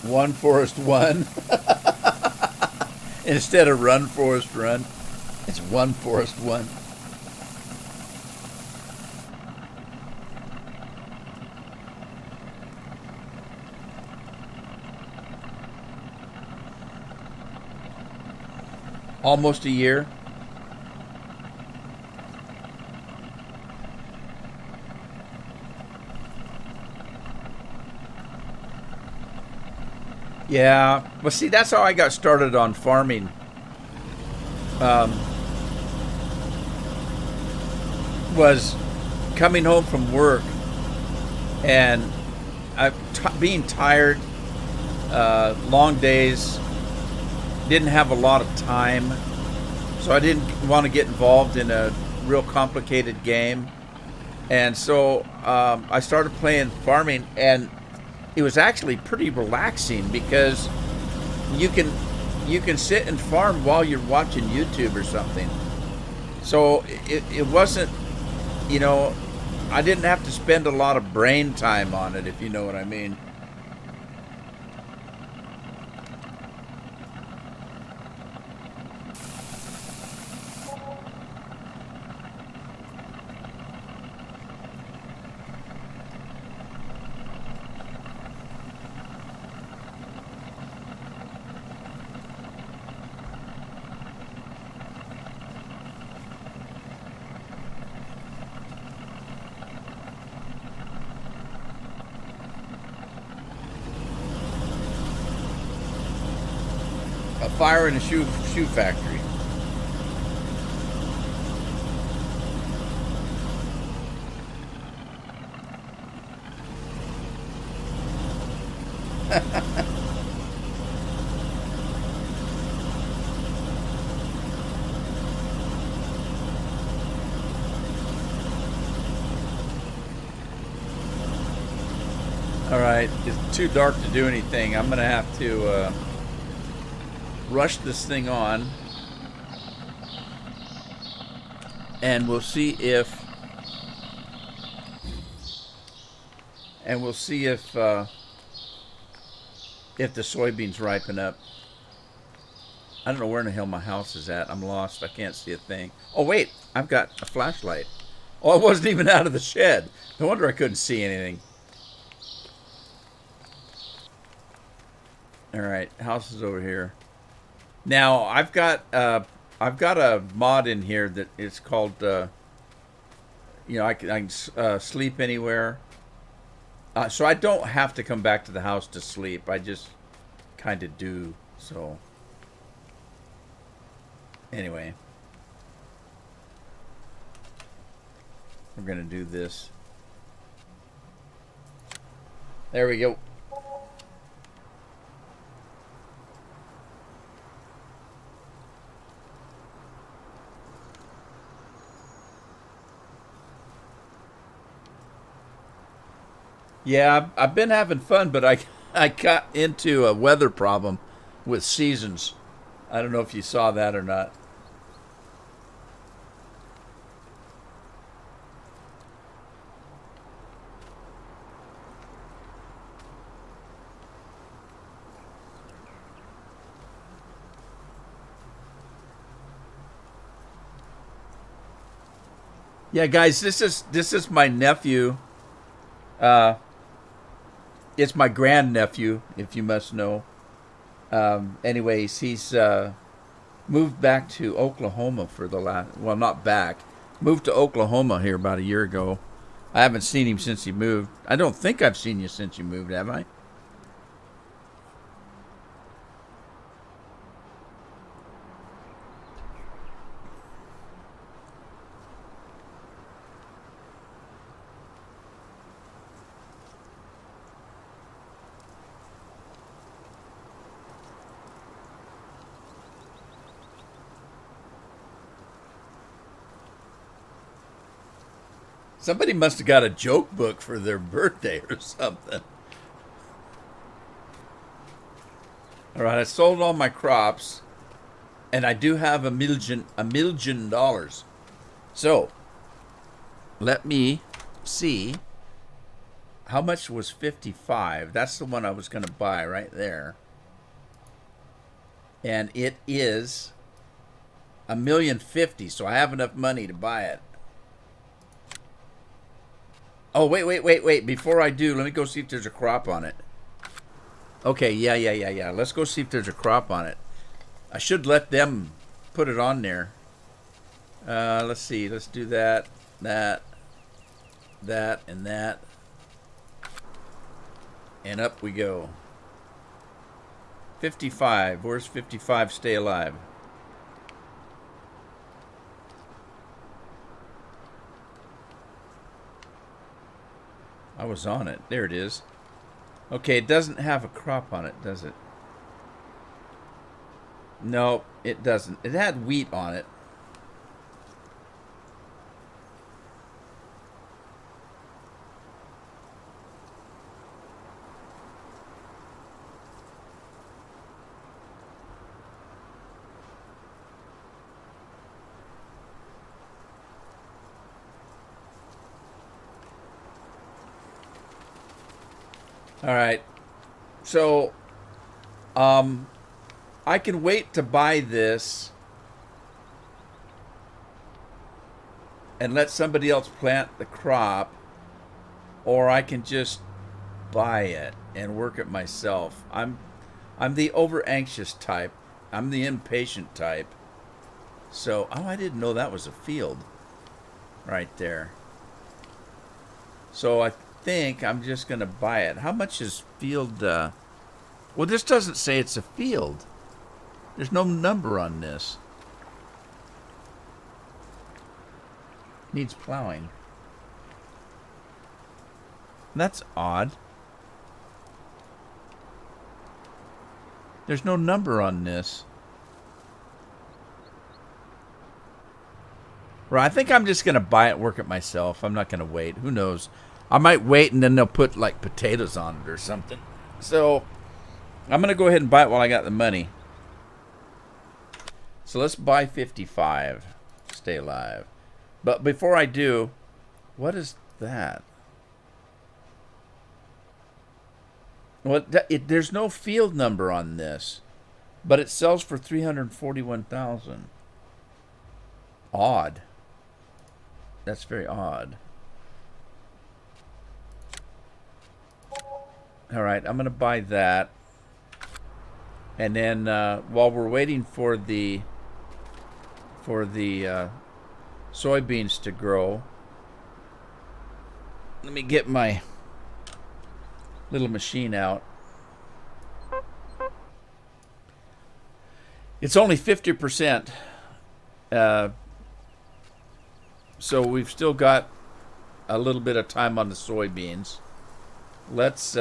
One Forrest one. Instead of run Forrest run, it's one Forrest one. Almost a year. Yeah. Well, see, that's how I got started on farming. Um, was coming home from work and being tired, long days, didn't have a lot of time, so I didn't want to get involved in a real complicated game, and so I started playing farming, and it was actually pretty relaxing because you can you can sit and farm while you're watching YouTube or something. So it wasn't, you know, I didn't have to spend a lot of brain time on it, if you know what I mean. A fire in a shoe factory. All right, it's too dark to do anything. I'm gonna have to rush this thing on, and we'll see if if the soybeans ripen up. I don't know where in the hell my house is at. I'm lost. I can't see a thing. Oh wait, I've got a flashlight. Oh, I wasn't even out of the shed. No wonder I couldn't see anything. All right, house is over here. Now I've got a mod in here that it's called you know, I can sleep anywhere. So I don't have to come back to the house to sleep. I just kind of do. So anyway, we're gonna do this. There we go. Yeah, I've been having fun, but I got into a weather problem with seasons. I don't know if you saw that or not. Yeah, guys, this is my nephew. Uh, it's my grandnephew, if you must know. Anyways, he's moved back to Oklahoma for the last, well, not back, moved to Oklahoma here about a year ago. I haven't seen him since he moved. I don't think I've seen you since you moved, have I? Somebody must have got a joke book for their birthday or something. All right, I sold all my crops, and I do have $1,000,000. So, let me see. How much was 55? That's the one I was going to buy right there. And it is $1,050,000, so I have enough money to buy it. Oh, wait. Before I do, let me go see if there's a crop on it. Okay, yeah. Let's go see if there's a crop on it. I should let them put it on there. Let's see. Let's do that, and that. And up we go. 55. Where's 55 stay alive? I was on it. There it is. Okay, it doesn't have a crop on it, does it? No, it doesn't. It had wheat on it. All right. So, I can wait to buy this and let somebody else plant the crop, or I can just buy it and work it myself. I'm the over anxious type. I'm the impatient type. So, oh, I didn't know that was a field right there. So I think I'm just going to buy it. How much is field? Well, this doesn't say it's a field. There's no number on this. Needs plowing. That's odd. There's no number on this. Right, I think I'm just going to buy it, work it myself. I'm not going to wait. Who knows? I might wait and then they'll put like potatoes on it or something. So I'm going to go ahead and buy it while I got the money. So let's buy 55. Stay alive. But before I do, what is that? Well, there's no field number on this, but it sells for $341,000. Odd. That's very odd. All right, I'm going to buy that. And then while we're waiting for the soybeans to grow, let me get my little machine out. It's only 50%. So we've still got a little bit of time on the soybeans. Let's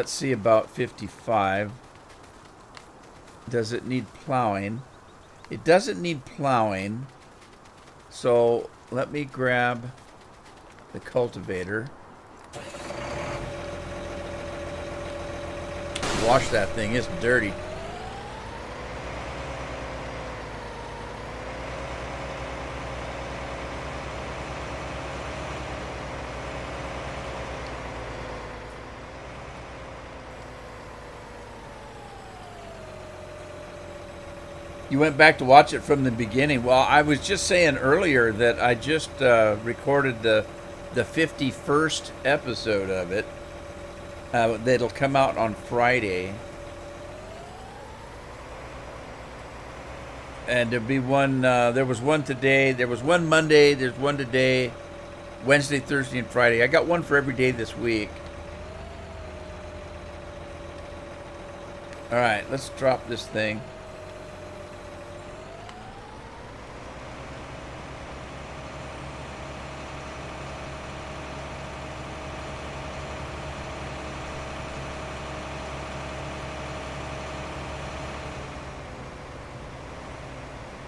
see about 55. Does it need plowing? It doesn't need plowing. So let me grab the cultivator. Wash that thing, it's dirty. You went back to watch it from the beginning. Well, I was just saying earlier that I just recorded the 51st episode of it. That'll come out on Friday. And there'll be one, there was one today, there was one Monday, there's one today, Wednesday, Thursday, and Friday. I got one for every day this week. All right, let's drop this thing.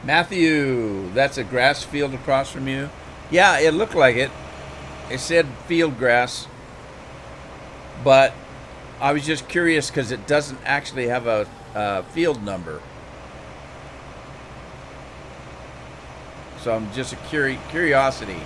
Matthew, that's a grass field across from you. Yeah, it looked like it. It said field grass, but I was just curious because it doesn't actually have a field number. So I'm just a curiosity.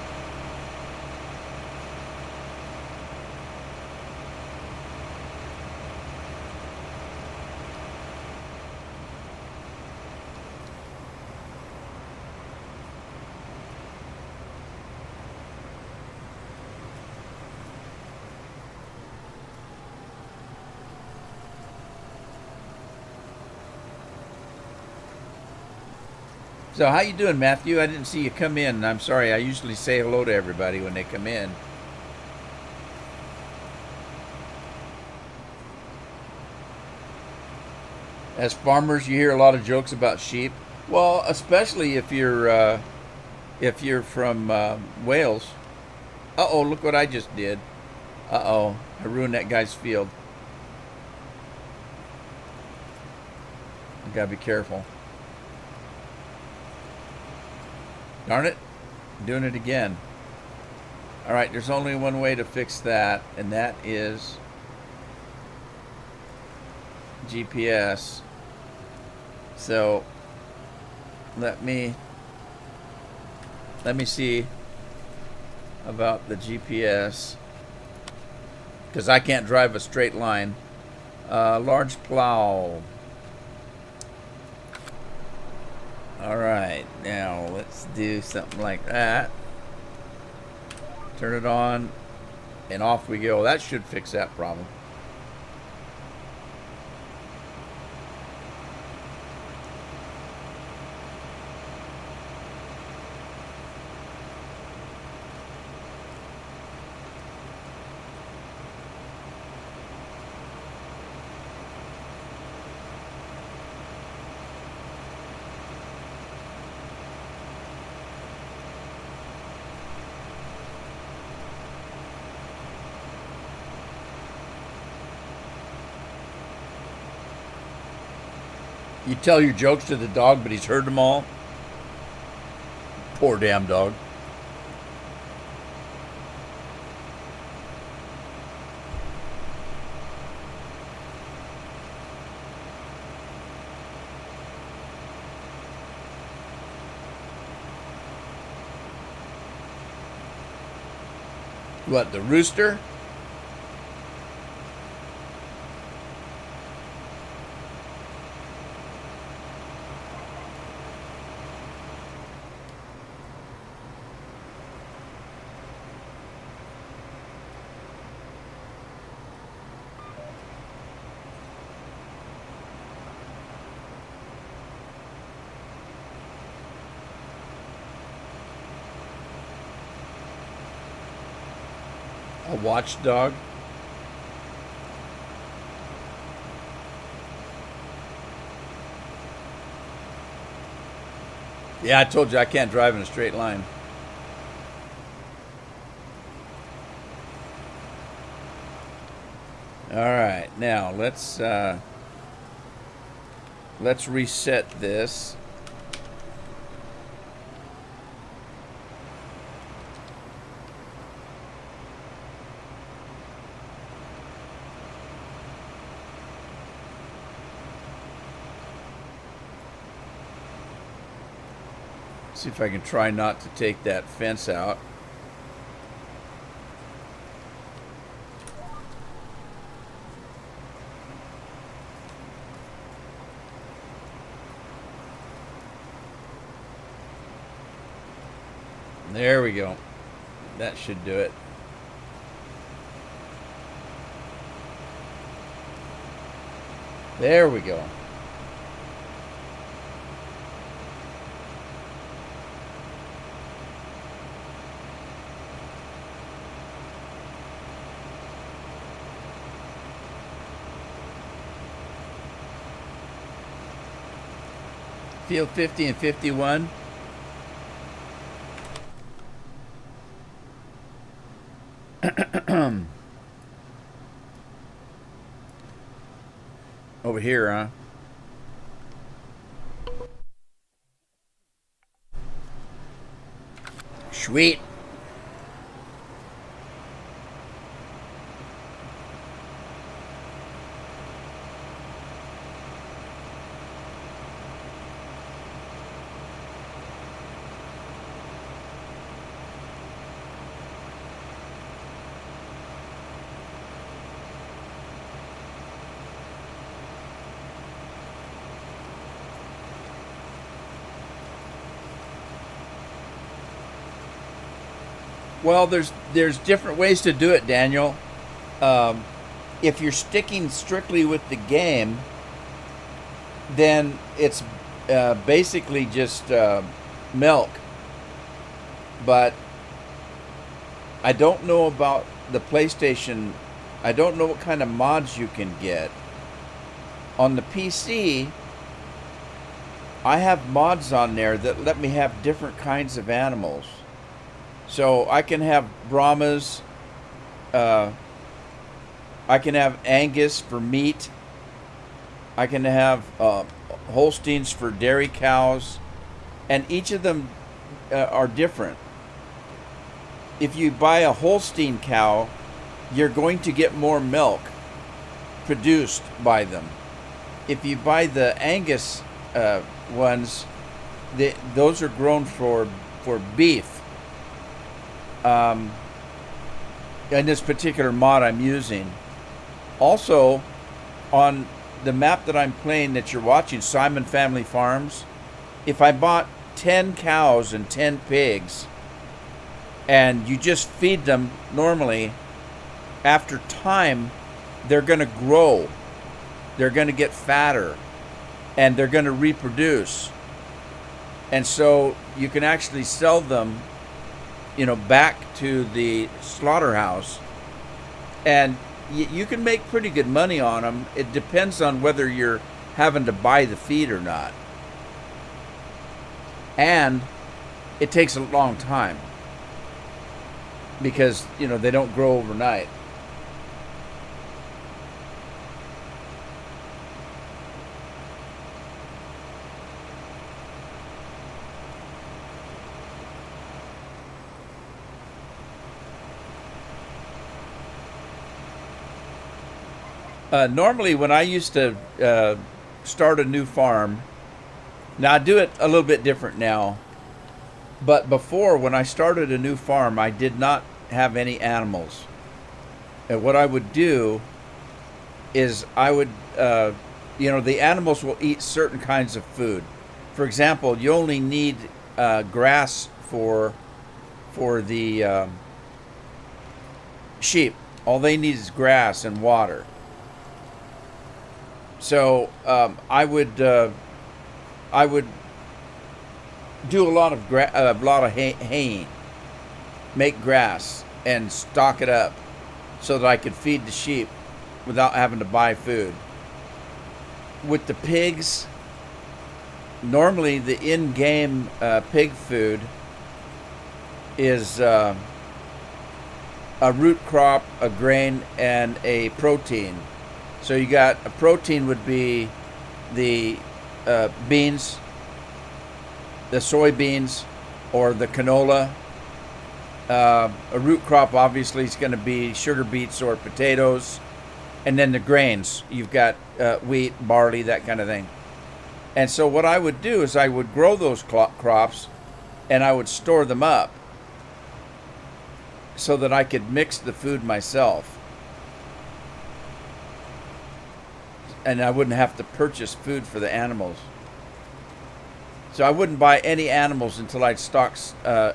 So how you doing, Matthew? I didn't see you come in. I'm sorry. I usually say hello to everybody when they come in. As farmers, you hear a lot of jokes about sheep. Well, especially if you're from Wales. Uh oh! Look what I just did. Uh oh! I ruined that guy's field. I gotta be careful. Darn it! I'm doing it again. All right. There's only one way to fix that, and that is GPS. So let me see about the GPS because I can't drive a straight line. Large plow. All right, now let's do something like that. Turn it on, and off we go. That should fix that problem. You tell your jokes to the dog, but he's heard them all. Poor damn dog. What, the rooster? A watchdog? Yeah, I told you I can't drive in a straight line. All right, now let's reset this. See if I can try not to take that fence out. There we go. That should do it. There we go. Field 50 and 51. Over here, huh? Sweet. Well, there's different ways to do it, Daniel. Um, if you're sticking strictly with the game, then it's basically just milk. But I don't know about the PlayStation. I don't know what kind of mods you can get. On the PC, I have mods on there that let me have different kinds of animals. So I can have Brahmas, uh, I can have Angus for meat, I can have Holsteins for dairy cows, and each of them are different. If you buy a Holstein cow, you're going to get more milk produced by them. If you buy the Angus ones, those are grown for beef. In this particular mod I'm using. Also, on the map that I'm playing that you're watching, Simon Family Farms, if I bought 10 cows and 10 pigs, and you just feed them normally, after time, they're going to grow. They're going to get fatter, and they're going to reproduce. And so you can actually sell them, back to the slaughterhouse, and you can make pretty good money on them. It depends on whether you're having to buy the feed or not. And it takes a long time because, they don't grow overnight. Normally, when I used to start a new farm, now I do it a little bit different now, but before, when I started a new farm, I did not have any animals. And what I would do is I would, the animals will eat certain kinds of food. For example, you only need grass for the sheep. All they need is grass and water. So I would do a lot of haying, make grass and stock it up so that I could feed the sheep without having to buy food. With the pigs, normally the in-game pig food is a root crop, a grain, and a protein. So you got a protein would be the beans, the soybeans, or the canola. A root crop obviously is going to be sugar beets or potatoes. And then the grains, you've got wheat, barley, that kind of thing. And so what I would do is I would grow those crops and I would store them up so that I could mix the food myself. And I wouldn't have to purchase food for the animals. So I wouldn't buy any animals until I'd stock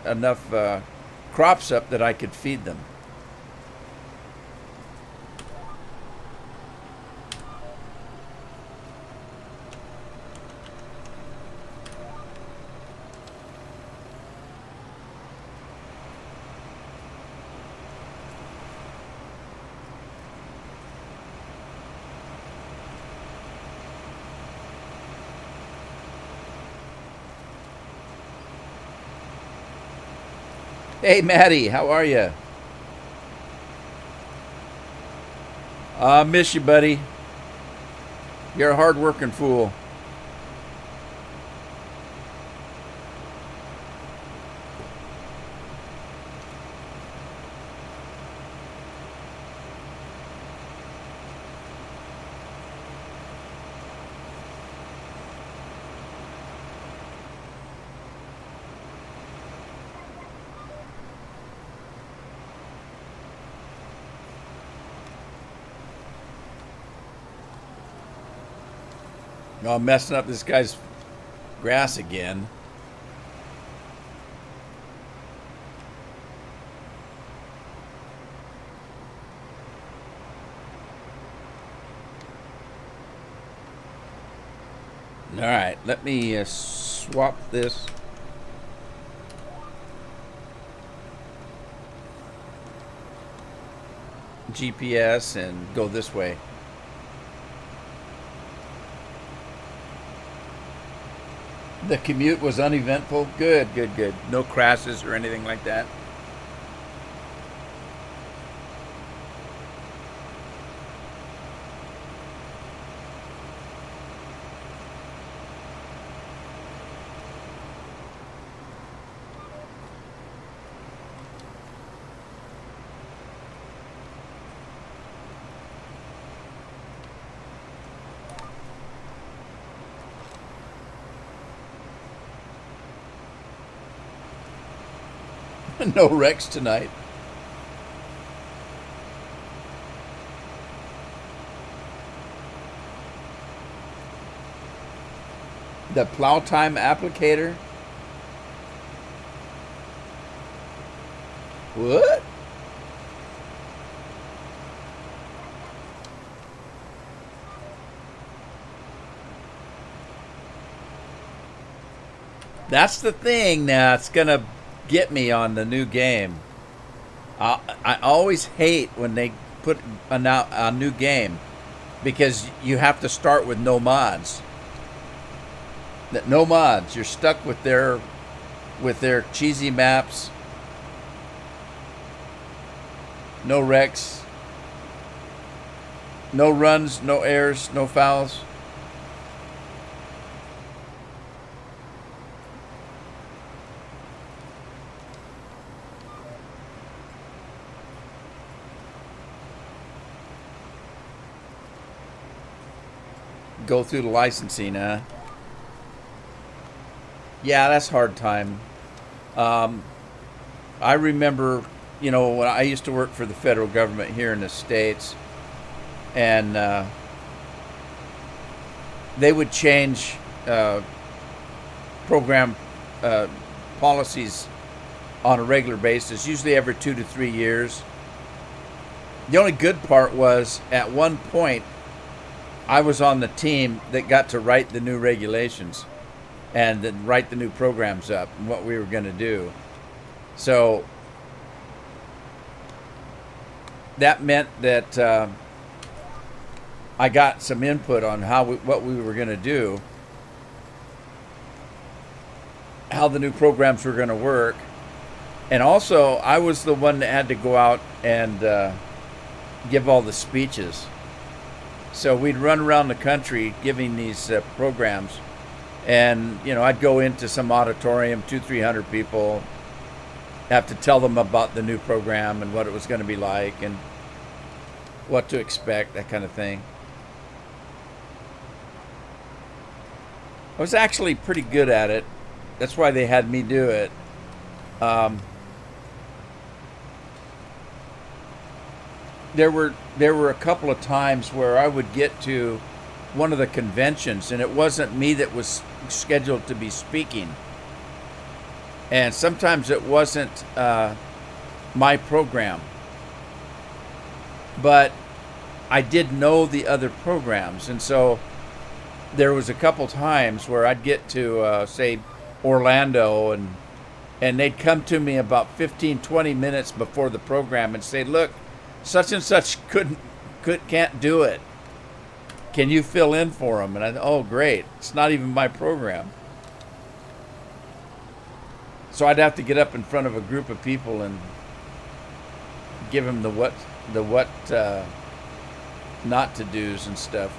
enough crops up that I could feed them. Hey, Maddie, how are you? I miss you, buddy. You're a hard-working fool. Oh, I'm messing up this guy's grass again. All right, let me swap this. GPS and go this way. The commute was uneventful. Good, good, good. No crashes or anything like that. No wrecks tonight. The plow time applicator. What? That's the thing that's gonna get me on the new game. I always hate when they put a new game because you have to start with no mods. That no mods, you're stuck with their cheesy maps, no wrecks, no runs, no errors, no fouls. Go through the licensing, huh? Yeah, that's hard time. I remember, when I used to work for the federal government here in the States, and they would change program policies on a regular basis, usually every 2 to 3 years. The only good part was at one point, I was on the team that got to write the new regulations and then write the new programs up and what we were going to do. So that meant that I got some input on what we were going to do, how the new programs were going to work. And also, I was the one that had to go out and give all the speeches. So we'd run around the country giving these programs. And, I'd go into some auditorium, 200-300 people, have to tell them about the new program and what it was going to be like and what to expect, that kind of thing. I was actually pretty good at it. That's why they had me do it. There were a couple of times where I would get to one of the conventions and it wasn't me that was scheduled to be speaking. And sometimes it wasn't my program. But I did know the other programs. And so there was a couple times where I'd get to, say, Orlando, and they'd come to me about 15-20 minutes before the program and say, look, such and such can't do it. Can you fill in for them? And I thought, oh, great. It's not even my program. So I'd have to get up in front of a group of people and give them the what not to do's and stuff.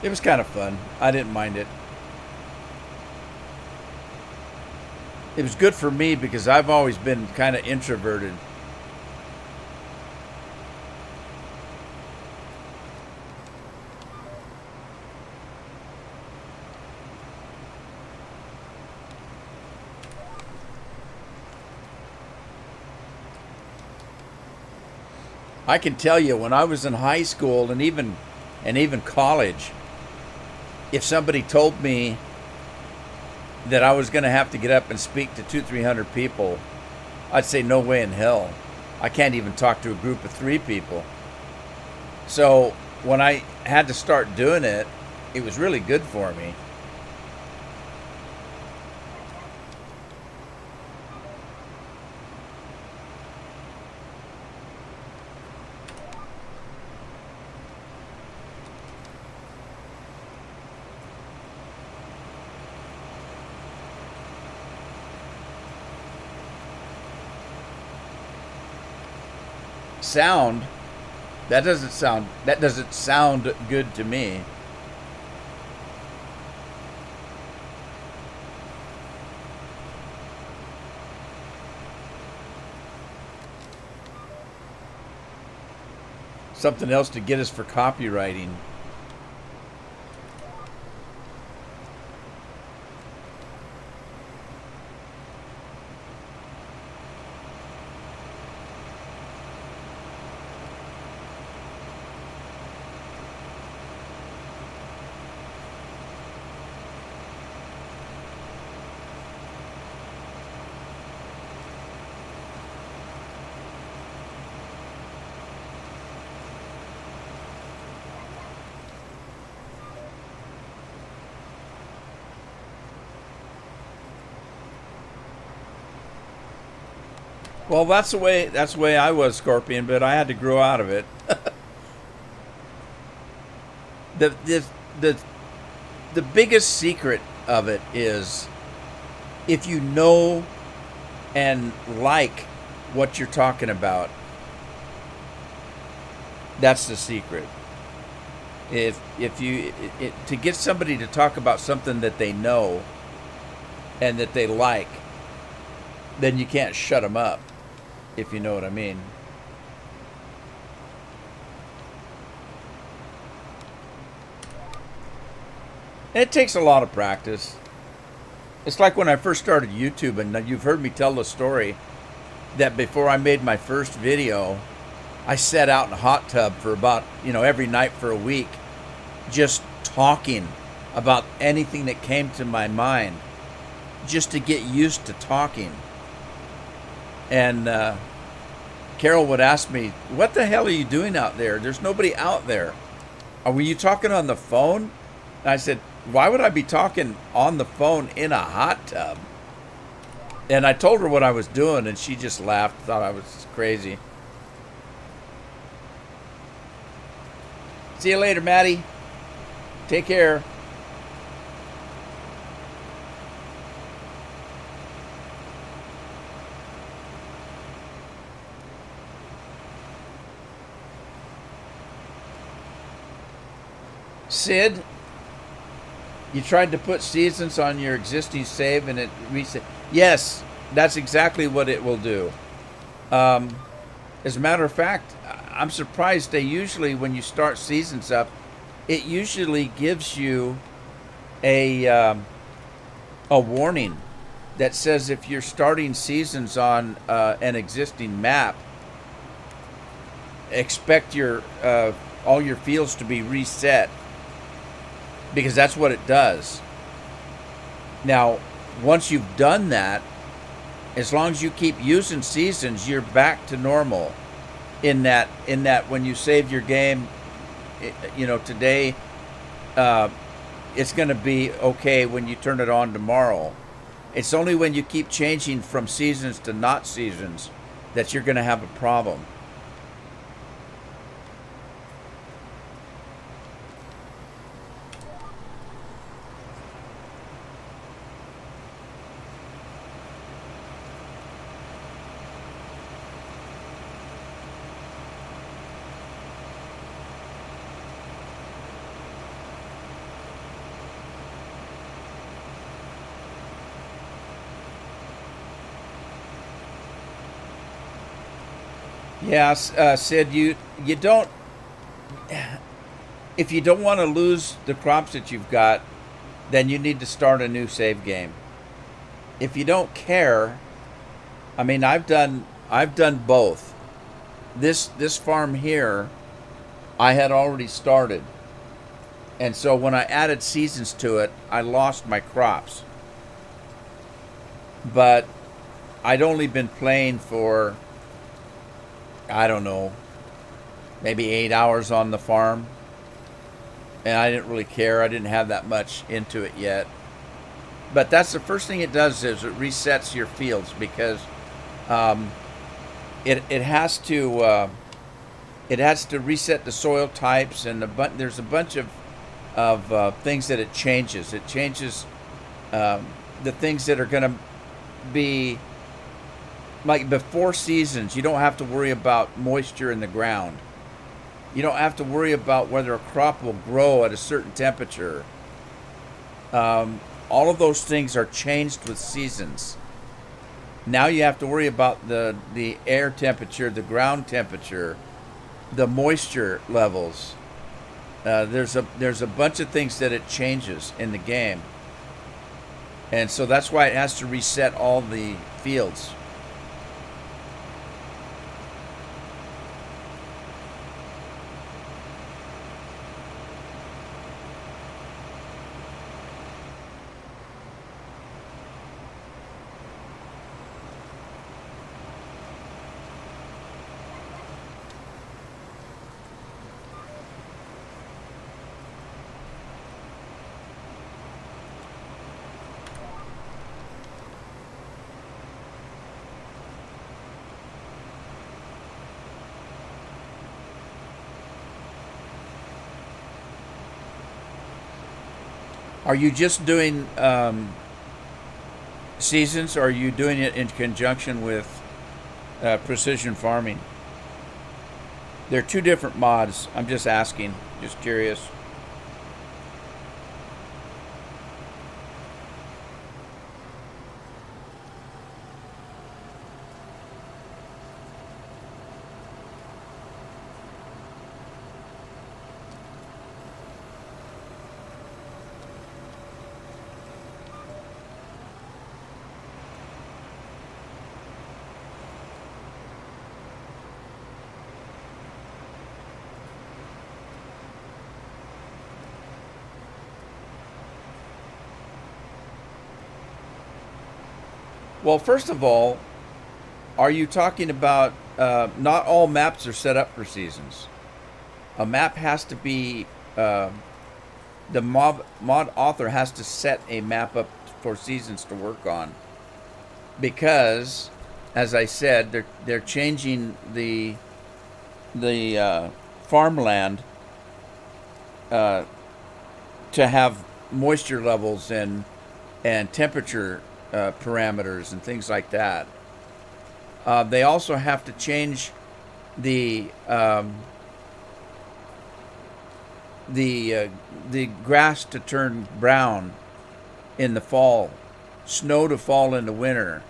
It was kind of fun. I didn't mind it. It was good for me because I've always been kind of introverted. I can tell you, when I was in high school and even college, if somebody told me that I was going to have to get up and speak to 200-300 people, I'd say no way in hell. I can't even talk to a group of 3 people. So when I had to start doing it, it was really good for me. Sound, that doesn't sound good to me. Something else to get us for copywriting. Well, that's the way I was, Scorpion, but I had to grow out of it. the, the the the biggest secret of it is if you know and like what you're talking about. That's the secret. If you to get somebody to talk about something that they know and that they like, then you can't shut them up, if you know what I mean. It takes a lot of practice. It's like when I first started YouTube, and you've heard me tell the story that before I made my first video, I sat out in a hot tub for about, every night for a week, just talking about anything that came to my mind, just to get used to talking. And Carol would ask me, "What the hell are you doing out there? There's nobody out there. Were you talking on the phone?" And I said, "Why would I be talking on the phone in a hot tub?" And I told her what I was doing, and she just laughed, thought I was crazy. See you later, Maddie. Take care. Sid, you tried to put seasons on your existing save and it reset. Yes, that's exactly what it will do. As a matter of fact, I'm surprised they usually, when you start seasons up, it usually gives you a warning that says if you're starting seasons on an existing map, expect your all your fields to be reset, because that's what it does. Now, once you've done that, as long as you keep using seasons, you're back to normal. In that when you save your game, today, it's going to be okay when you turn it on tomorrow. It's only when you keep changing from seasons to not seasons that you're going to have a problem. Yeah, Sid, you don't, if you don't want to lose the crops that you've got, then you need to start a new save game. If you don't care, I mean, I've done both. This farm here, I had already started, and so when I added seasons to it, I lost my crops. But I'd only been playing for, I don't know, maybe 8 hours on the farm. and I didn't really care. I didn't have that much into it yet. But that's the first thing it does is it resets your fields because um, it has to reset the soil types and there's a bunch of things that it changes. It changes the things that are going to be like before seasons. You don't have to worry about moisture in the ground. You don't have to worry about whether a crop will grow at a certain temperature. All of those things are changed with seasons. Now you have to worry about the air temperature, the ground temperature, the moisture levels. There's a bunch of things that it changes in the game, and so that's why it has to reset all the fields. Are you just doing seasons, or are you doing it in conjunction with precision farming? They're two different mods. I'm just asking, just curious. Well, first of all, are you talking about not all maps are set up for seasons? A map has to be the mod author has to set a map up for seasons to work on because, as I said, they're changing the farmland to have moisture levels and temperature parameters and things like that. They also have to change the grass to turn brown in the fall, snow to fall in the winter,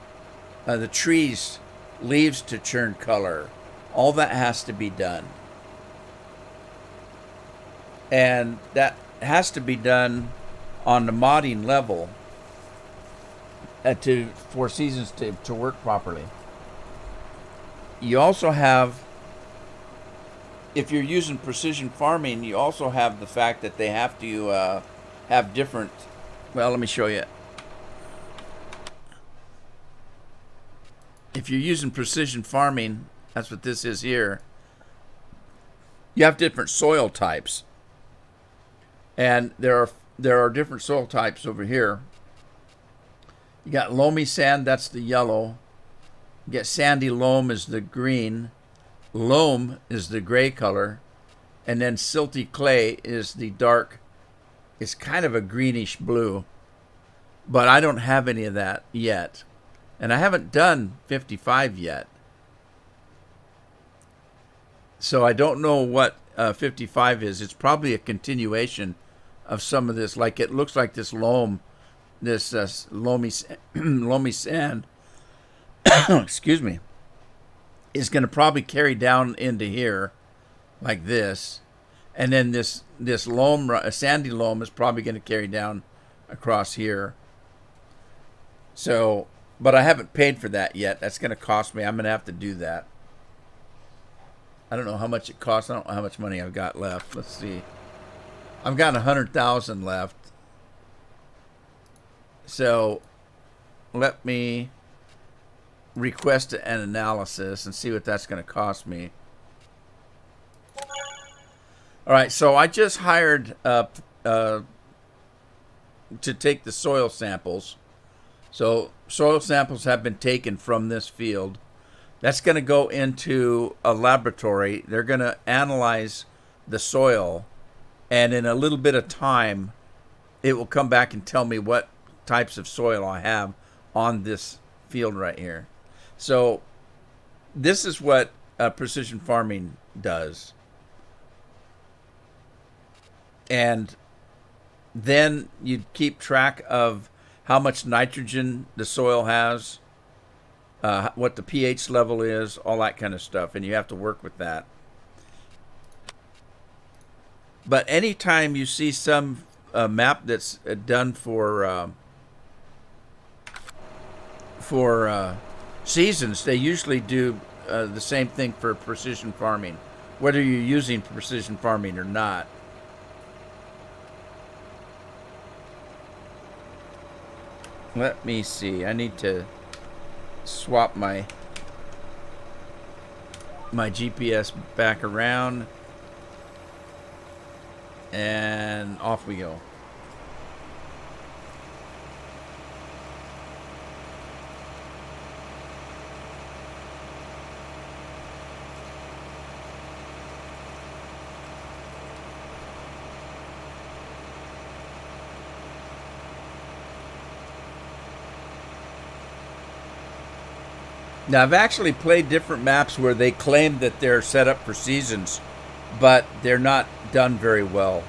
the trees leaves to turn color. All that has to be done, and that has to be done on the modding level for seasons to work properly. You also have, if you're using precision farming, you also have the fact that they have to have different. Well, let me show you. If you're using precision farming, that's what this is here. You have different soil types, and there are different soil types over here. You got loamy sand, that's the yellow. You get sandy loam is the green. Loam is the gray color. And then silty clay is the dark. It's kind of a greenish blue. But I don't have any of that yet. And I haven't done 55 yet. So I don't know what 55 is. It's probably a continuation of some of this. Like it looks like this loam. This loamy sand, excuse me, is going to probably carry down into here, like this, and then this loam, sandy loam, is probably going to carry down across here. So, but I haven't paid for that yet. That's going to cost me. I'm going to have to do that. I don't know how much it costs. I don't know how much money I've got left. Let's see. I've got 100,000 left. So let me request an analysis and see what that's going to cost me. All right, so I just hired to take the soil samples. So soil samples have been taken from this field. That's going to go into a laboratory. They're going to analyze the soil, and in a little bit of time, it will come back and tell me what types of soil I have on this field right here. So this is what precision farming does. And then you keep track of how much nitrogen the soil has, what the pH level is, all that kind of stuff, and you have to work with that. But anytime you see some map that's done for seasons, they usually do the same thing for precision farming, whether you're using precision farming or not. Let me see. I need to swap my GPS back around, and off we go. Now, I've actually played different maps where they claim that they're set up for seasons, but they're not done very well.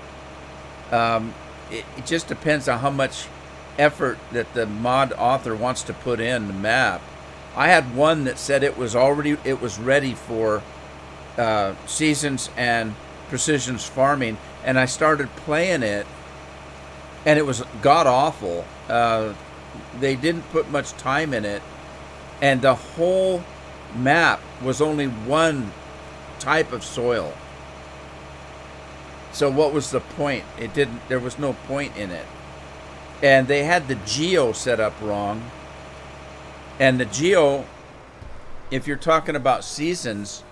It just depends on how much effort that the mod author wants to put in the map. I had one that said it was ready for seasons and precision farming, and I started playing it, and it was god awful. They didn't put much time in it. And the whole map was only one type of soil. So what was the point? There was no point in it. And they had the geo set up wrong. And the geo, if you're talking about seasons,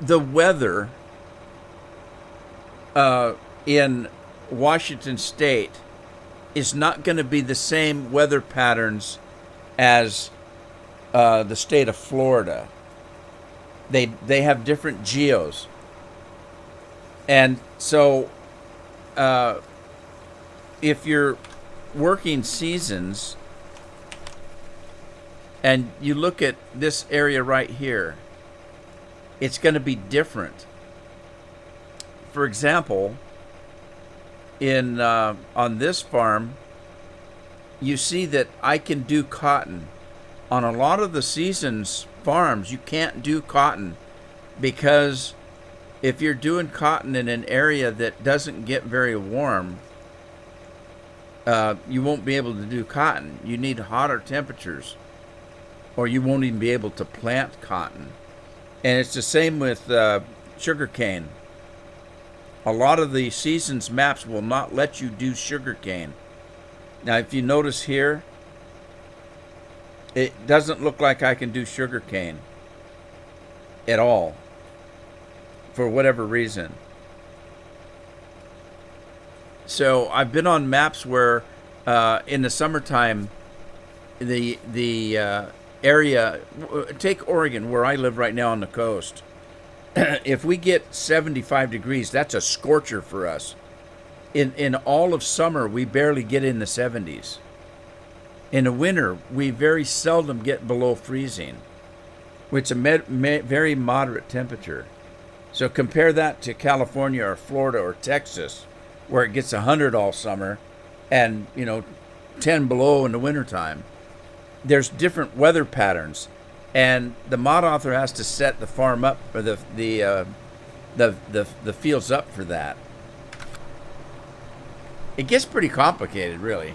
the weather in Washington State is not going to be the same weather patterns as the state of Florida. They have different geos, and so if you're working seasons and you look at this area right here, it's going to be different. For example, on this farm, you see that I can do cotton. On a lot of the seasons farms, you can't do cotton because if you're doing cotton in an area that doesn't get very warm, you won't be able to do cotton. You need hotter temperatures, or you won't even be able to plant cotton. And it's the same with sugarcane. A lot of the seasons maps will not let you do sugarcane. Now, if you notice here, it doesn't look like I can do sugarcane at all, for whatever reason. So I've been on maps where in the summertime, the area, take Oregon, where I live right now on the coast. If we get 75 degrees, that's a scorcher for us. In all of summer, we barely get in the 70s. In the winter, we very seldom get below freezing, which is a very moderate temperature. So compare that to California or Florida or Texas, where it gets 100 all summer and 10 below in the wintertime. There's different weather patterns. And the mod author has to set the farm up, or the fields up for that. It gets pretty complicated, really.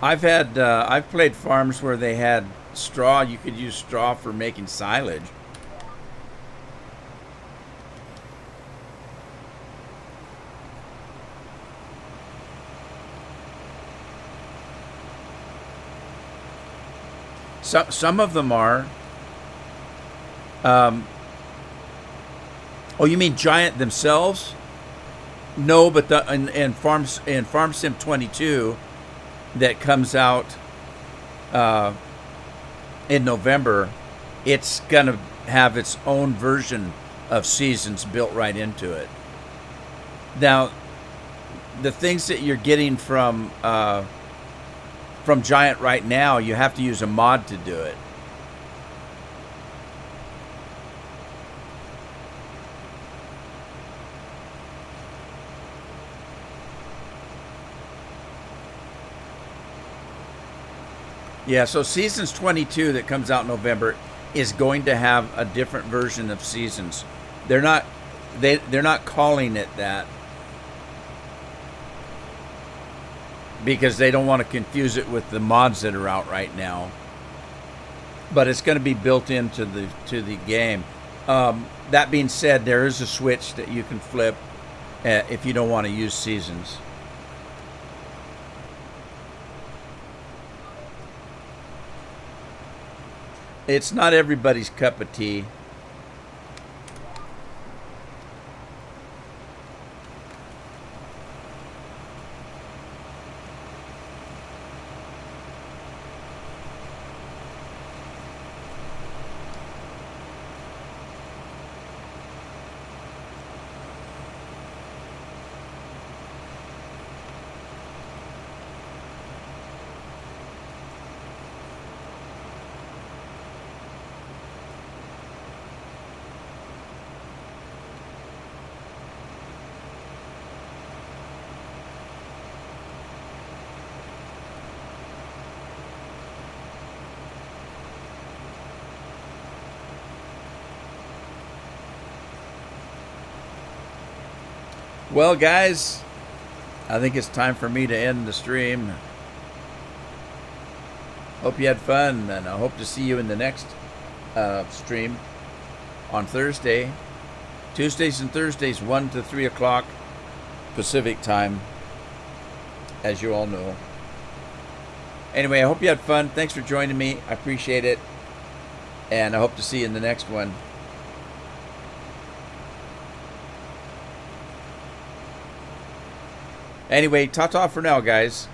I've played farms where they had straw. You could use straw for making silage. Some of them are. Oh, you mean Giant themselves? No, but in Farm Sim 22 that comes out in November, it's gonna have its own version of seasons built right into it. Now, the things that you're getting from Giant right now, you have to use a mod to do it. Yeah, so Seasons 22 that comes out in November is going to have a different version of Seasons. They're not they're not calling it that because they don't want to confuse it with the mods that are out right now. But it's going to be built into the game. That being said, there is a switch that you can flip if you don't want to use Seasons. It's not everybody's cup of tea. Well, guys, I think it's time for me to end the stream. Hope you had fun, and I hope to see you in the next stream on Thursday. Tuesdays and Thursdays, 1 to 3 o'clock Pacific time, as you all know. Anyway, I hope you had fun. Thanks for joining me. I appreciate it, and I hope to see you in the next one. Anyway, ta-ta for now, guys.